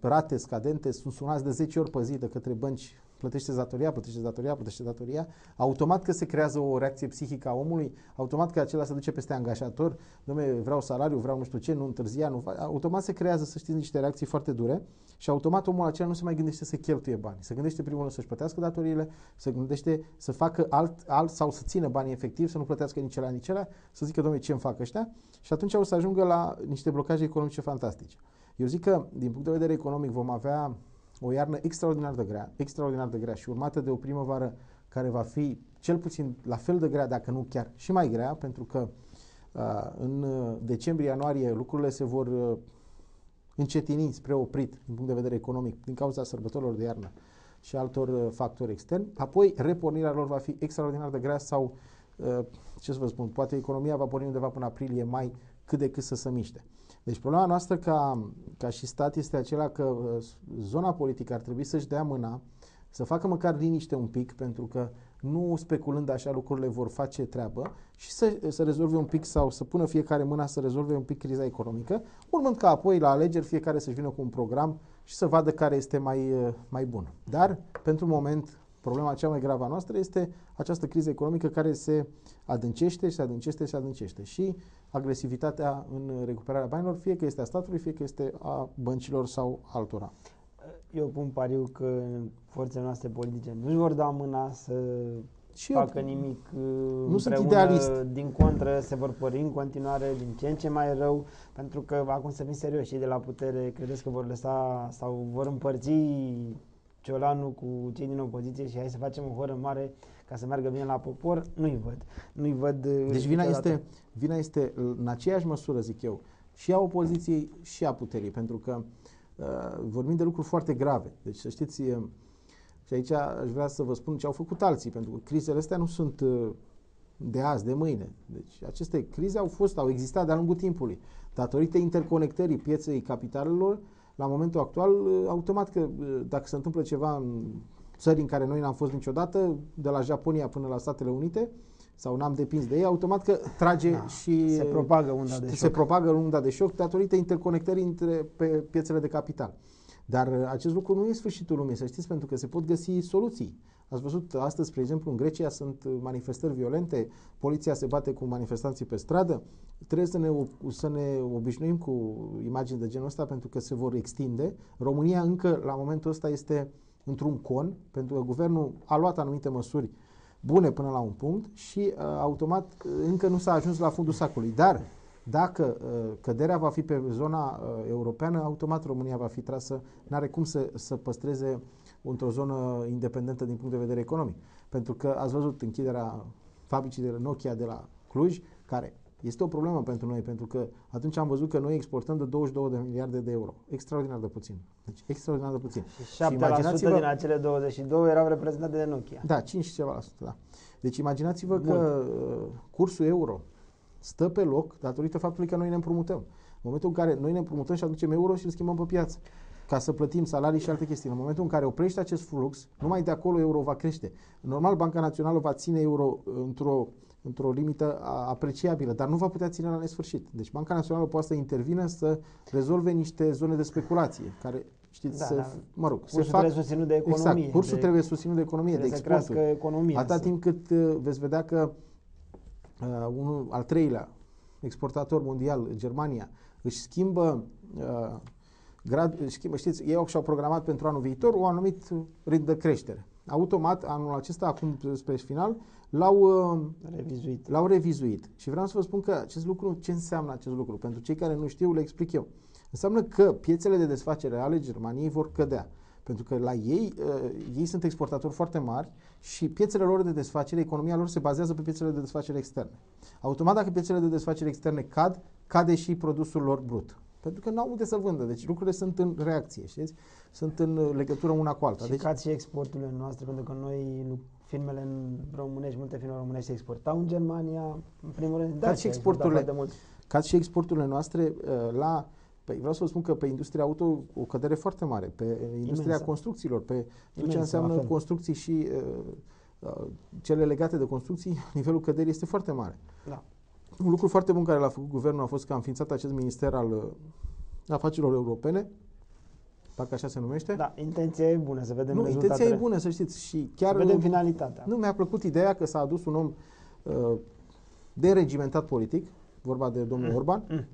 rate scadente, sunt sunați de 10 ori pe zi de către bănci, plătește datoria, automat că se creează o reacție psihică a omului, automat că acela se duce peste angajator, dom'le, vreau salariu, vreau nu știu ce, nu întârzia, automat se creează, să știți, niște reacții foarte dure și automat omul acela nu se mai gândește să cheltuie bani, se gândește primul să-și plătească datoriile, se gândește să facă alt sau să țină banii efectiv, să nu plătească nici ela, să zică, dom'le, ce-mi fac ăștia? Și atunci o să ajungă la niște blocaje economice fantastice. Eu zic că, din punct de vedere economic, vom avea o iarnă extraordinar de grea și urmată de o primăvară care va fi cel puțin la fel de grea, dacă nu chiar și mai grea, pentru că în decembrie-ianuarie lucrurile se vor încetini spre oprit din punct de vedere economic din cauza sărbătorilor de iarnă și altor factori externi. Apoi repornirea lor va fi extraordinar de grea sau, ce să vă spun, poate economia va porni undeva până aprilie-mai cât de cât să se miște. Deci problema noastră ca și stat este acela că zona politică ar trebui să-și dea mâna, să facă măcar liniște un pic, pentru că nu speculând așa lucrurile vor face treabă și să rezolve un pic sau să pună fiecare mâna să rezolve un pic criza economică, urmând ca apoi la alegeri fiecare să-și vină cu un program și să vadă care este mai bun. Dar, pentru moment, problema cea mai gravă a noastră este această criză economică care se adâncește și agresivitatea în recuperarea banilor, fie că este a statului, fie că este a băncilor sau altora. Eu pun pariu că forțele noastre politice nu-și vor da mâna să facă nimic nu sunt idealist. Din contră, se vor pări în continuare din ce în ce mai rău, pentru că, acum să fim serioși, cei de la putere credeți că vor lăsa sau vor împărți ciolanul cu cei din opoziție și hai să facem o horă mare ca să meargă bine la popor? Nu-i văd. Deci vina este în aceeași măsură, zic eu, și a opoziției și a puterii, pentru că vorbim de lucruri foarte grave. Deci să știți, și aici aș vrea să vă spun ce au făcut alții, pentru că crizele astea nu sunt de azi, de mâine. Deci aceste crize au existat de-a lungul timpului. Datorită interconectării pieței capitalelor, la momentul actual, automat că dacă se întâmplă ceva în țări în care noi n-am fost niciodată, de la Japonia până la Statele Unite, sau n-am depins de ei, automat că trage și se propagă unda de șoc datorită interconectării pe piețele de capital. Dar acest lucru nu e sfârșitul lumii, să știți, pentru că se pot găsi soluții. Ați văzut astăzi, spre exemplu, în Grecia sunt manifestări violente, poliția se bate cu manifestanții pe stradă. Trebuie să ne obișnuim cu imagini de genul ăsta pentru că se vor extinde. România încă, la momentul ăsta, este într-un con, pentru că guvernul a luat anumite măsuri bune până la un punct și automat încă nu s-a ajuns la fundul sacului. Dar dacă căderea va fi pe zona europeană, automat România va fi trasă, n-are cum să păstreze într-o zonă independentă din punct de vedere economic. Pentru că ați văzut închiderea fabricii de Nokia de la Cluj, care este o problemă pentru noi, pentru că atunci am văzut că noi exportăm de 22 de miliarde de euro. Extraordinar de puțin. Deci extraordinar de puțin. Și 7% din acele 22 erau reprezentate de Nokia. Da, 5 și ceva la sută, da. Deci imaginați-vă că cursul euro stă pe loc datorită faptului că noi ne împrumutăm. În momentul în care noi ne împrumutăm și aducem euro și îl schimbăm pe piață ca să plătim salarii și alte chestii. În momentul în care oprește acest flux, numai de acolo euro va crește. Normal, Banca Națională va ține euro într-o limită apreciabilă, dar nu va putea ține la nesfârșit. Deci Banca Națională poate să intervină să rezolve niște zone de speculație, care, știți, mă rog, cursul trebuie susținut de economie. Exact, cursul trebuie susținut de economie, de exporturi. Economia. Atâta timp cât veți vedea că unul al treilea exportator mondial, Germania, își schimbă știți, ei și-au programat pentru anul viitor un anumit ritm de creștere. Automat, anul acesta, acum spre final, l-au revizuit. Și vreau să vă spun că acest lucru, ce înseamnă acest lucru? Pentru cei care nu știu, le explic eu. Înseamnă că piețele de desfacere ale Germaniei vor cădea. Pentru că la ei sunt exportatori foarte mari și piețele lor de desfacere, economia lor se bazează pe piețele de desfacere externe. Automat, dacă piețele de desfacere externe cade și produsul lor brut. Pentru că n-au unde să vândă. Deci lucrurile sunt în reacție, știți? Sunt în legătură una cu alta. Și deci cad și exporturile noastre, pentru că noi, firmele românești, multe firme românești exportau în Germania, în primul rând, cad și exporturile noastre Păi vreau să vă spun că pe industria auto o cădere foarte mare, pe industria construcțiilor, pe tot ce înseamnă construcții și cele legate de construcții, nivelul căderii este foarte mare. Da. Un lucru foarte bun care l-a făcut guvernul a fost că a înființat acest minister al afacerilor europene, parcă așa se numește. Da, intenția e bună, să vedem rezultatele. Intenția e bună, să știți, și chiar să vedem finalitatea. Nu, mi-a plăcut ideea că s-a adus un om deregimentat politic, vorba de domnul Orban.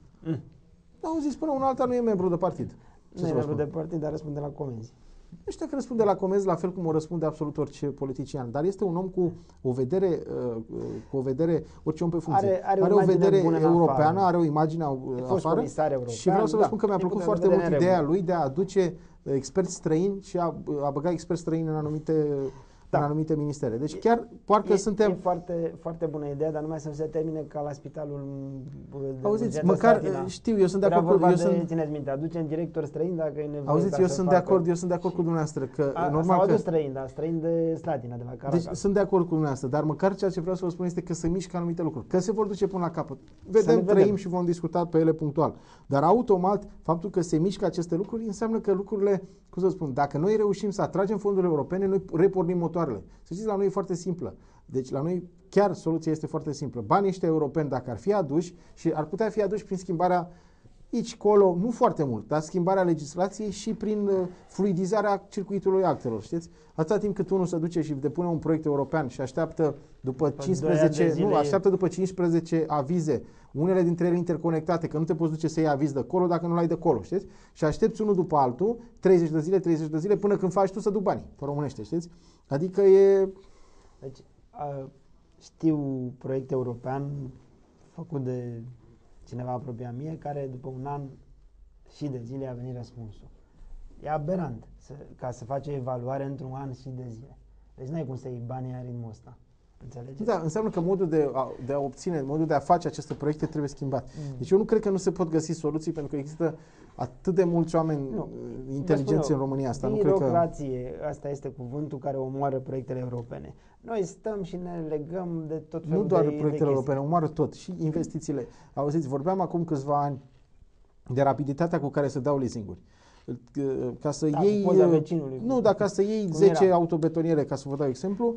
Au zis până un alta nu e membru de partid. Nu e membru de partid, dar răspunde la comenzi. Nu știu că răspunde la comenzi la fel cum o răspunde absolut orice politician, dar este un om cu o vedere, orice om pe funcție. Are o vedere europeană, are o imagine afară și vreau să vă spun că mi-a plăcut foarte mult ideea lui de a aduce experți străini și a băga experți străini în anumite ministere. Deci chiar parcă suntem... E foarte, foarte bună idee, dar numai să nu se termine ca la spitalul de Auziți, măcar Slatina. Știu, eu sunt de acord țineți minte, aducem director străin dacă e nevoie. Auziți, eu sunt de acord cu dumneavoastră că normal s-au adus străin de Slatina, de la Caracas. Deci sunt de acord cu dumneavoastră, dar măcar ceea ce vreau să vă spun este că se mișcă anumite lucruri, că se vor duce până la capăt. Trăim și vom discuta pe ele punctual. Dar automat, faptul că se mișcă aceste lucruri înseamnă că lucrurile, cum să spun, dacă noi reușim să atragem fondurile europene, noi repornim motoarele. Să știți, la noi e foarte simplă. Deci la noi chiar soluția este foarte simplă. Banii ăștia europeni, dacă ar fi aduși, și ar putea fi aduși prin schimbarea aici, colo, nu foarte mult, dar schimbarea legislației și prin fluidizarea circuitului actelor, știți? Atâta timp cât unul se duce și depune un proiect european și așteaptă după 15 avize, unele dintre ele interconectate, că nu te poți duce să iei aviz de colo dacă nu l-ai de colo, știți? Și aștepți unul după altul, 30 de zile, până când faci tu să duci banii, pe românește, știți? Adică e... Deci, știu proiect european făcut de cineva apropiat mie, care după un an și de zile a venit răspunsul. E aberant ca să faci o evaluare într-un an și de zile. Deci n-ai cum să iei banii în ritmul ăsta. Înțelegeți? Da, înseamnă că modul de a obține, modul de a face aceste proiecte trebuie schimbat. Deci eu nu cred că nu se pot găsi soluții, pentru că există atât de mulți oameni inteligenți în România asta. Birocrație, asta este cuvântul care omoară proiectele europene. Noi stăm și ne legăm de tot felul Nu doar de proiectele europene, omoară tot. Și investițiile. Auziți, vorbeam acum câțiva ani de rapiditatea cu care se dau leasing-uri. Ca să iei... Nu, dar ca să iei 10 autobetoniere, ca să vă dau exemplu,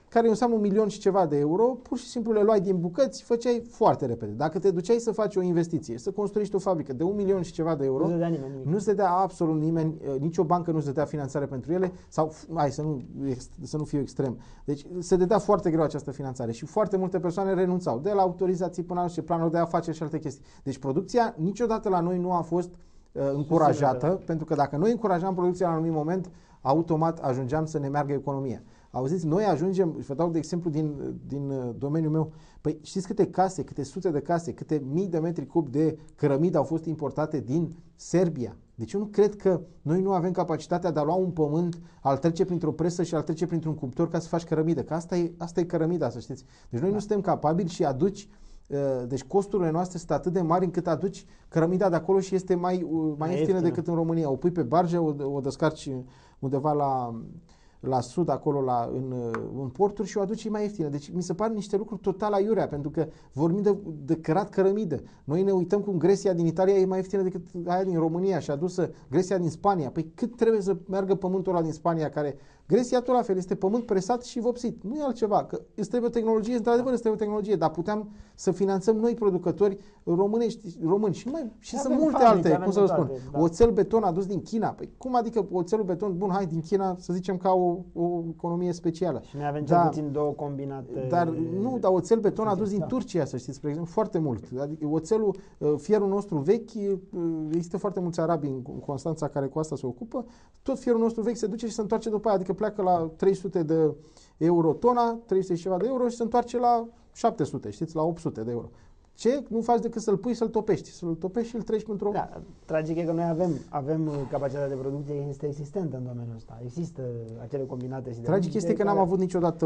care înseamnă 1 milion și ceva de euro, pur și simplu le luai din bucăți, făceai foarte repede. Dacă te duceai să faci o investiție, să construiești o fabrică de 1 milion și ceva de euro, nu se dădea absolut nimeni, nicio bancă nu se dădea finanțare pentru ele, sau, hai să nu fiu extrem. Deci se dădea foarte greu această finanțare și foarte multe persoane renunțau, de la autorizații până la planuri de afaceri și alte chestii. Deci producția niciodată la noi nu a fost încurajată, pentru că dacă noi încurajam producția la un anumit moment, automat ajungeam să ne meargă economia. Auziți, noi ajungem, vă dau de exemplu din domeniul meu, păi știți câte case, câte sute de case, câte mii de metri cub de cărămidă au fost importate din Serbia. Deci eu nu cred că noi nu avem capacitatea de a lua un pământ, a-l trece printr-o presă și a-l trece printr-un cuptor ca să faci cărămidă, că asta e cărămida, să știți. Deci noi nu suntem capabili și deci costurile noastre sunt atât de mari încât aduci cărămida de acolo și este mai ieftină decât în România. O pui pe barge, o descarci undeva la sud, acolo în porturi și o aduce mai ieftină. Deci mi se par niște lucruri total aiurea, pentru că vorbim de cărat cărămidă. Noi ne uităm cum Gresia din Italia e mai ieftină decât aia din România și adusă Gresia din Spania. Păi cât trebuie să meargă pământul ăla din Spania, care Gresia tot la fel, este pământ presat și vopsit. Nu e altceva, că îți trebuie tehnologie, într-adevăr îți trebuie tehnologie, dar putem să finanțăm noi producători români și sunt multe alte, cum să vă spun. Da. Oțel beton adus din China. Păi cum adică oțelul beton, bun, hai din China, să zicem ca o economie specială. Și noi avem cel puțin două combinate. Dar oțel beton adus din Turcia, să știți, spre exemplu, foarte mult. Adică oțelul, fierul nostru vechi, există foarte mulți arabi în Constanța care cu asta se ocupă, tot fierul nostru vechi se duce și se întoarce după aia, adică pleacă la 300 de euro tona, 300 și ceva de euro și se întoarce la 700, știți, la 800 de euro. Ce? Nu faci decât să-l pui, să-l topești. Să-l topești și îl treci într-o... Da, tragic e că noi avem capacitatea de producție este existentă în domeniul ăsta. Există acele combinate și tragic este că n-am avut niciodată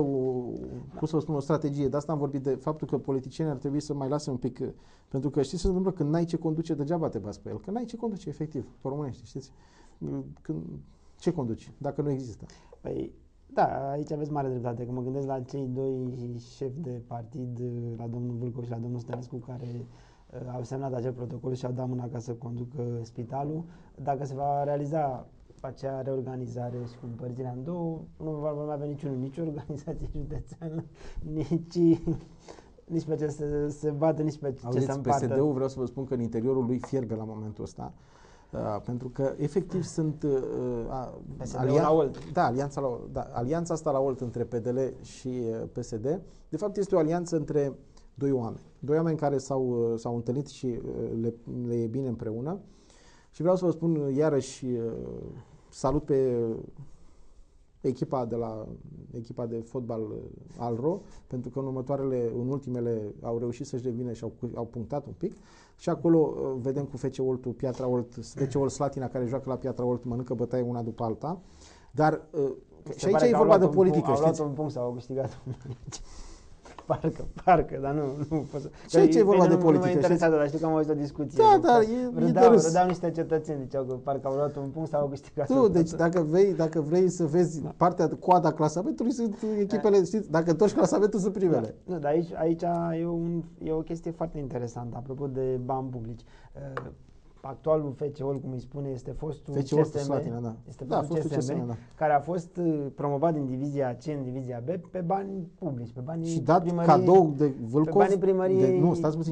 o strategie. De asta am vorbit de faptul că politicienii ar trebui să mai lase un pic. Pentru că știți ce se întâmplă? Când n-ai ce conduce, degeaba te bați pe el. Când n-ai ce conduce, efectiv, pe românești, știți? Ce conduci, dacă nu există? Păi, da, aici aveți mare dreptate, că mă gândesc la cei doi șefi de partid, la domnul Vâlcov și la domnul Stănescu, care au semnat acel protocol și au dat mâna ca să conducă spitalul. Dacă se va realiza acea reorganizare și cu împărțirea în două, nu va mai avea nici organizație județeană, nici pe ce se bată, nici pe ce se împartă. PSD-ul, vreau să vă spun că în interiorul lui fierbe la momentul ăsta. Pentru că efectiv sunt alianța asta la Olt între PDL și PSD, de fapt este o alianță între doi oameni care s-au întâlnit și le e bine împreună. Și vreau să vă spun iarăși salut pe echipa de fotbal Alro, pentru că în ultimele au reușit să-și revină și au punctat un pic. Și acolo vedem cu FC Oltul, Piatra Olt, FC Olt Slatina, care joacă la Piatra Olt, mănâncă bătaie una după alta. Dar și aici e vorba de politică, știți? Au luat un punct sau au câștigat un Parcă, dar nu pot să... Și aici e vorba de politică, nu mă interesează, dar știu că am auzit o discuție. Da, dar e de râs. Râdeau niște cetățeni, ziceau că parcă au luat un punct sau au câștigat. Deci dacă vrei să vezi coada clasamentului, sunt echipele, știți, dacă întorci clasamentul, sunt primele. Nu, dar aici e o chestie foarte interesantă, apropo de bani publici. Actualul FC Olt, cum îi spune, este fostul CSM, Slatina, da. Este fostul CSM, da. Care a fost promovat din divizia C în divizia B pe bani publici, pe banii și dat cadou de Vâlcov,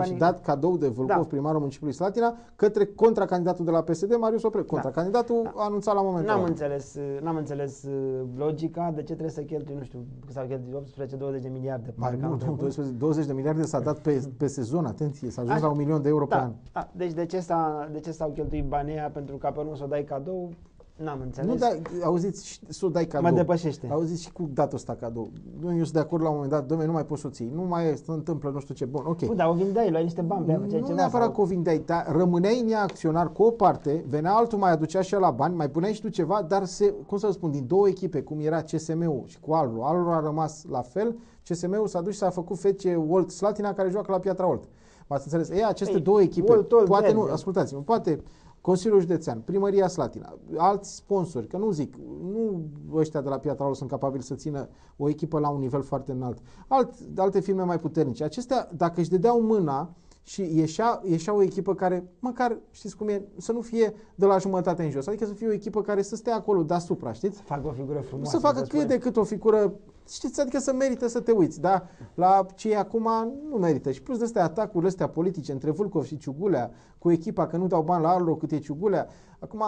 și dat cadou de Vâlcov, primarul municipiului Slatina, către contracandidatul de la PSD, Marius Oprel. Contracandidatul a anunțat la momentul ăla. N-am înțeles logica, de ce trebuie să cheltui, nu știu, s-au cheltuit 18-20 de miliarde. Nu, 20 de miliarde s-a dat pe sezon, atenție, s-a ajuns la 1 milion de euro pe an. Deci de ce s-au cheltuit banii aia pentru ca pe urmă să o dai cadou? N-am înțeles. Nu, dar auziți, să o dai cadou. Mă depășește. Auziți și cu datul ăsta cadou. Eu sunt de acord la un moment dat, dom'le, nu mai poți să o ții. Nu mai se întâmplă nu știu ce. Bun, ok. Dar o vindeai, luai niște bani pe ea. Nu neapărat că o vindeai, dar rămâneai în ea acționar cu o parte, venea altul, mai aducea și la bani, mai puneai și tu ceva, dar cum să spun, din două echipe, cum era CSM-ul și cu Alro. Alro a rămas la fel, CSM-ul s-a dus și s-a făcut FC Olt Slatina, care joacă la Piatra Olt. M-ați înțeles? Aceste două echipe, poate nu, ascultați-mă, poate Consiliul Județean, Primăria Slatina, alți sponsori, că nu ăștia de la Piatra Olt sunt capabili să țină o echipă la un nivel foarte înalt. Alte firme mai puternice. Acestea, dacă își dădeau mâna și ieșea o echipă care, măcar, știți cum e, să nu fie de la jumătate în jos, adică să fie o echipă care să stea acolo deasupra, știți? Să facă o figură frumoasă. Să facă cât de cât o figură, știți, adică să merită să te uiți, dar la ce e acum nu merită. Și plus de astea atacurile astea politice între Vâlcov și Ciugulea, cu echipa că nu dau bani la Arlo cât e Ciugulea. Acum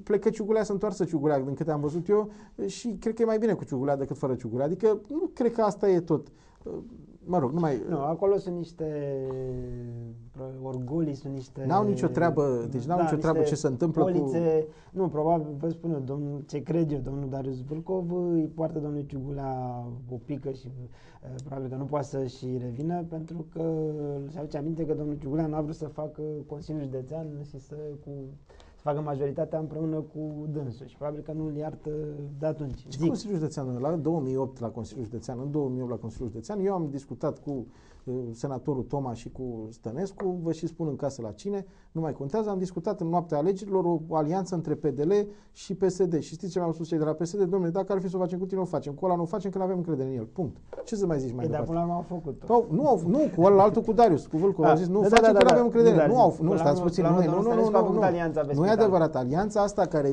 plecă Ciugulea să întoarță Ciugulea, din câte am văzut eu, și cred că e mai bine cu Ciugulea decât fără Ciugulea. Adică nu cred că asta e tot. Mă rog, Nu, acolo sunt niște orgolii, sunt niște... N-au nicio treabă, deci n-au nicio treabă ce se întâmplă polițe, Nu, probabil, vă spun eu, ce cred eu, domnul Darius Vâlcov îi poartă domnul Ciugulea o pică și probabil că nu poate să-și revină, pentru că se aduce aminte că domnul Ciugulea n-a vrut să facă Consiliul Județean și să facă majoritatea împreună cu dânsul și probabil că nu-l iartă de atunci. Ce Consiliul Județean? La 2008 la Consiliul Județean, în 2008 la Consiliul Județean, eu am discutat cu senatorul Toma și cu Stănescu, vă și spun în casă la cine, nu mai contează, am discutat în noaptea alegerilor o alianță între PDL și PSD. Și știți ce mi-au spus cei de la PSD? Dom'le, dacă ar fi să o facem cu tine, o facem. Cu ăla nu o facem, că nu avem încredere în el. Punct. Ce să mai zici mai departe? Dar până la urmă au făcut-o. Nu, cu altul cu Darius, cu Vâlcov. Au zis, nu facem că nu avem încredere. Nu, stați puțin. Nu e adevărat. Alianța asta care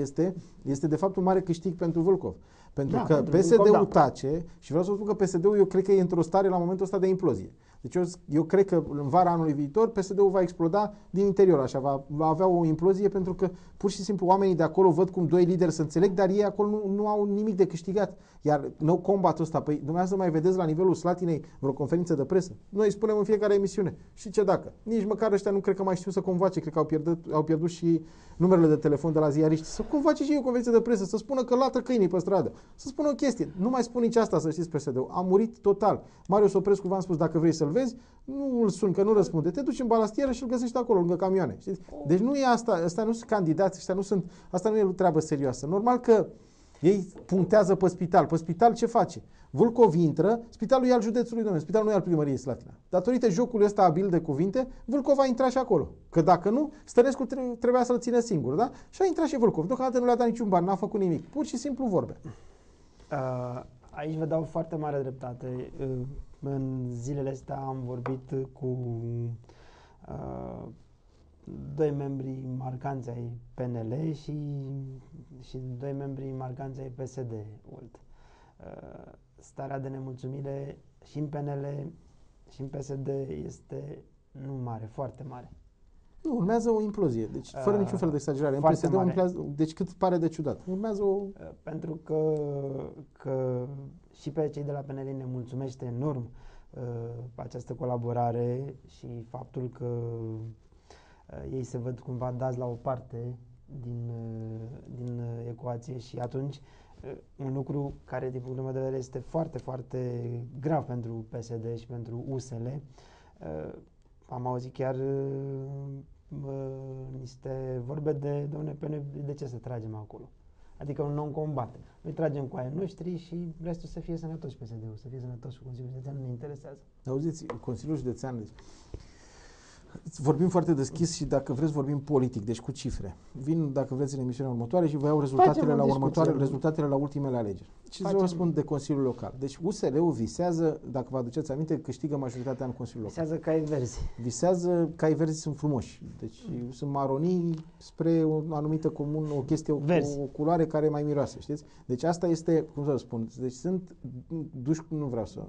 este de fapt un mare câștig pentru Vâlcov. Pentru că PSD-ul tace și vreau să spun că PSD-ul eu cred că e într-o stare la momentul ăsta de implozie. Deci eu cred că în vara anului viitor PSD-ul va exploda din interior, așa, va avea o implozie pentru că pur și simplu oamenii de acolo văd cum doi lideri se înțeleg, dar ei acolo nu au nimic de câștigat. Iar nou combatul ăsta, păi dumneavoastră mai vedeți la nivelul Slatinei vreo conferință de presă? Noi spunem în fiecare emisiune. Și ce dacă? Nici măcar ăștia nu cred că mai știu să convoace, cred că au pierdut și numerele de telefon de la ziariști. Să convoace și ei o conferință de presă, să spună că latră câinii pe stradă, să spună o chestie. Nu mai spun nici asta, să știți, PSD-ul. A murit total. Marius Oprescu, v-am spus, dacă vrei să-l vezi, nu îl sun, că nu răspunde. Te duci în balastieră și îl găsești acolo, lângă camioane. Știți? Deci nu e asta, ăsta nu sunt candidați, asta nu e o treabă serioasă. Normal că ei punctează pe spital. Pe spital ce face? Vâlcov intră, spitalul e al județului, domnule, spitalul nu e al primăriei Slatina. Datorită jocului ăsta abil de cuvinte, Vâlcov a intrat și acolo. Că dacă nu, Stănescu trebuia să-l țină singur, da? Și a intrat și Vâlcov. Deocamdată nu le-a dat niciun ban, n-a făcut nimic. Pur și simplu vorbe. Aici vă dau foarte mare dreptate. În zilele astea am vorbit cu doi membri marcanți ai PNL și doi membri marcanți ai PSD. Starea de nemulțumire și în PNL și în PSD este nu mare, foarte mare. Nu, urmează o implozie, deci fără niciun fel de exagerare. În PSD deci cât pare de ciudat. Urmează o... Pentru că și pe cei de la PNL ne mulțumește enorm această colaborare și faptul că ei se văd cumva dați la o parte din ecuație și atunci un lucru care din punctul meu de vedere este foarte, foarte grav pentru PSD și pentru USL. Am auzit chiar niște vorbe de ce să tragem acolo. Adică un non-combat. Noi tragem cu aia noștri și restul să fie sănătos PSD-ul, să fie sănătos și Consiliul Județean, nu ne interesează. Auziți, Consiliul Județean, vorbim foarte deschis și dacă vreți vorbim politic, deci cu cifre. Vin, dacă vreți, în emisiunea următoare și vă iau rezultatele la ultimele alegeri. Și să vă răspund de Consiliul Local. Deci USL-ul visează, dacă vă aduceți aminte, câștigă majoritatea în Consiliul Local. Visează cai verzi. Visează cai verzi, sunt frumoși. Deci sunt maronii spre o anumită comună, o chestie, o culoare care mai miroase, știți? Deci asta este, cum să vă spun, deci sunt duși, nu vreau să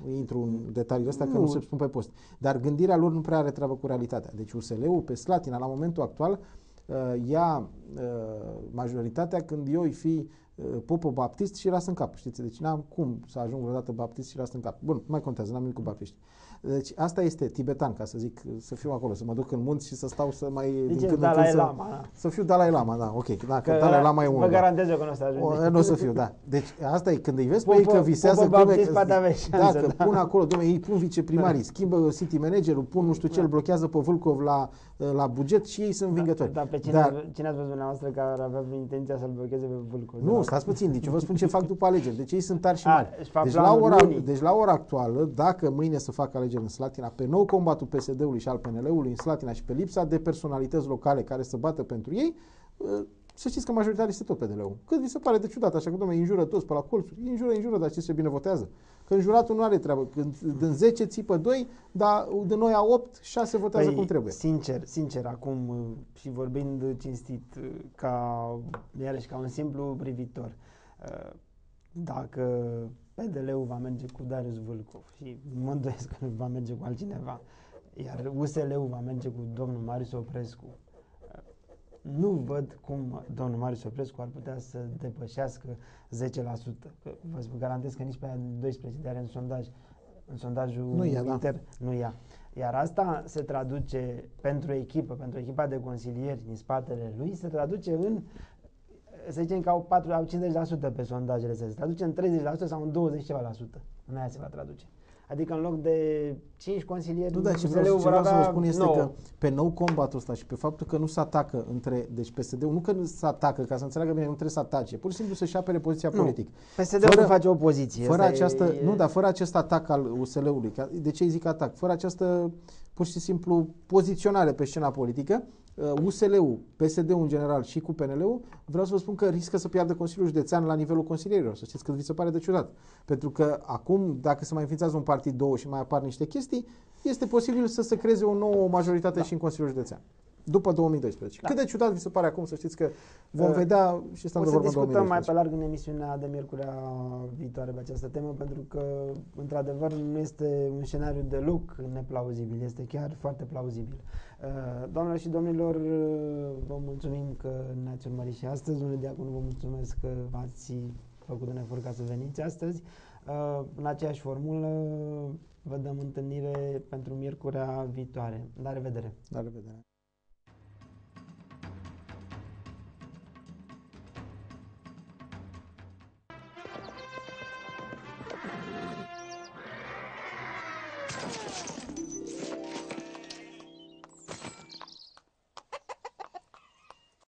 intru în detaliile astea, că nu se spun pe post. Dar gândirea lor nu prea are treabă cu realitatea. Deci USL-ul pe Slatina, la momentul actual, ia majoritatea când eu îi fi popă baptist și ras în cap, știți? Deci n-am cum să ajung vreodată baptist și ras în cap. Bun, mai contează, n-am nimic cu baptiști. Deci asta este tibetan, ca să zic, să fiu acolo, să mă duc în munți și să stau să mai... Deci Dalai Lama, da. Să fiu Dalai Lama, da, ok. Da, că Dalai Lama e unul. Vă garantez eu că nu o să ajunge. Nu o să fiu, da. Deci asta e, când îi vezi pe ei că visează... Dacă pun acolo, dom'le, ei pun viceprimarii, schimbă city managerul, pun nu știu ce, îl blochează pe Vâlcov la buget și ei sunt învingători. Dar pe cine ați văzut dumneavoastră că ar avea intenția să-l blocheze pe Vâlcov? Nu, stați puțin, deci eu vă spun ce fac după alegeri. Deci ei sunt tari și mari. Deci la ora actuală, dacă mâine să facă alegeri în Slatina, pe nou combatul PSD-ului și al PNL-ului în Slatina și pe lipsa de personalități locale care să bată pentru ei, să știți că majoritatea este tot PDL-ul. Cât vi se pare de ciudat, așa că, dom'le, înjură toți pe la colțuri, înjură, dar știți ce bine votează? Că înjuratul nu are treabă. Când din 10 țipă 2, dar din noi a 8, 6 votează cum trebuie. Sincer, acum și vorbind cinstit, iarăși ca un simplu privitor, dacă PDL-ul va merge cu Darius Vâlcov și mă îndoiesc că nu va merge cu altcineva, iar USL-ul va merge cu domnul Marius Oprescu, nu văd cum domnul Marius Oprescu ar putea să depășească 10%. Vă garantez că nici pe aia 12 de are în sondajul intern nu ia. Iar asta se traduce pentru echipa de consilieri din spatele lui, se traduce în, să zicem că au 50% pe sondajele astea, se traduce în 30% sau în 20%. În aia se va traduce. Adică în loc de 5 consilieri, Nu, dar ce USL-ul vor vreau să vă avea spun este 9. că pe nou combatul ăsta și pe faptul că nu se atacă între... Deci PSD-ul nu că nu se atacă, ca să înțeleagă bine, nu trebuie să atace, pur și simplu să-și apere poziția politică. PSD-ul nu face opoziție. Fără această, nu, dar fără acest atac al USL-ului, de ce îi zic atac? Fără această pur și simplu poziționare pe scena politică, USL-ul, PSD-ul în general și cu PNL-ul, vreau să vă spun că riscă să piardă Consiliul Județean la nivelul consilierilor. Să știți că vi se pare de ciudat. Pentru că acum, dacă se mai înființează un partid, două și mai apar niște chestii, este posibil să se creeze o nouă majoritate și în Consiliul Județean. După 2012. Cât de ciudat vi se pare acum, să știți că vom vedea și stăm de vorbă în 2012. discutăm mai pe larg în emisiunea de miercurea viitoare pe această temă, pentru că, într-adevăr, nu este un scenariu deloc neplauzibil, este chiar foarte plauzibil. Doamnelor și domnilor, vă mulțumim că ne-ați urmărit și astăzi. Domnule Diaconu, vă mulțumesc că v-ați făcut un efort ca să veniți astăzi. În aceeași formulă, vă dăm întâlnire pentru miercurea viitoare. La revedere! La revedere!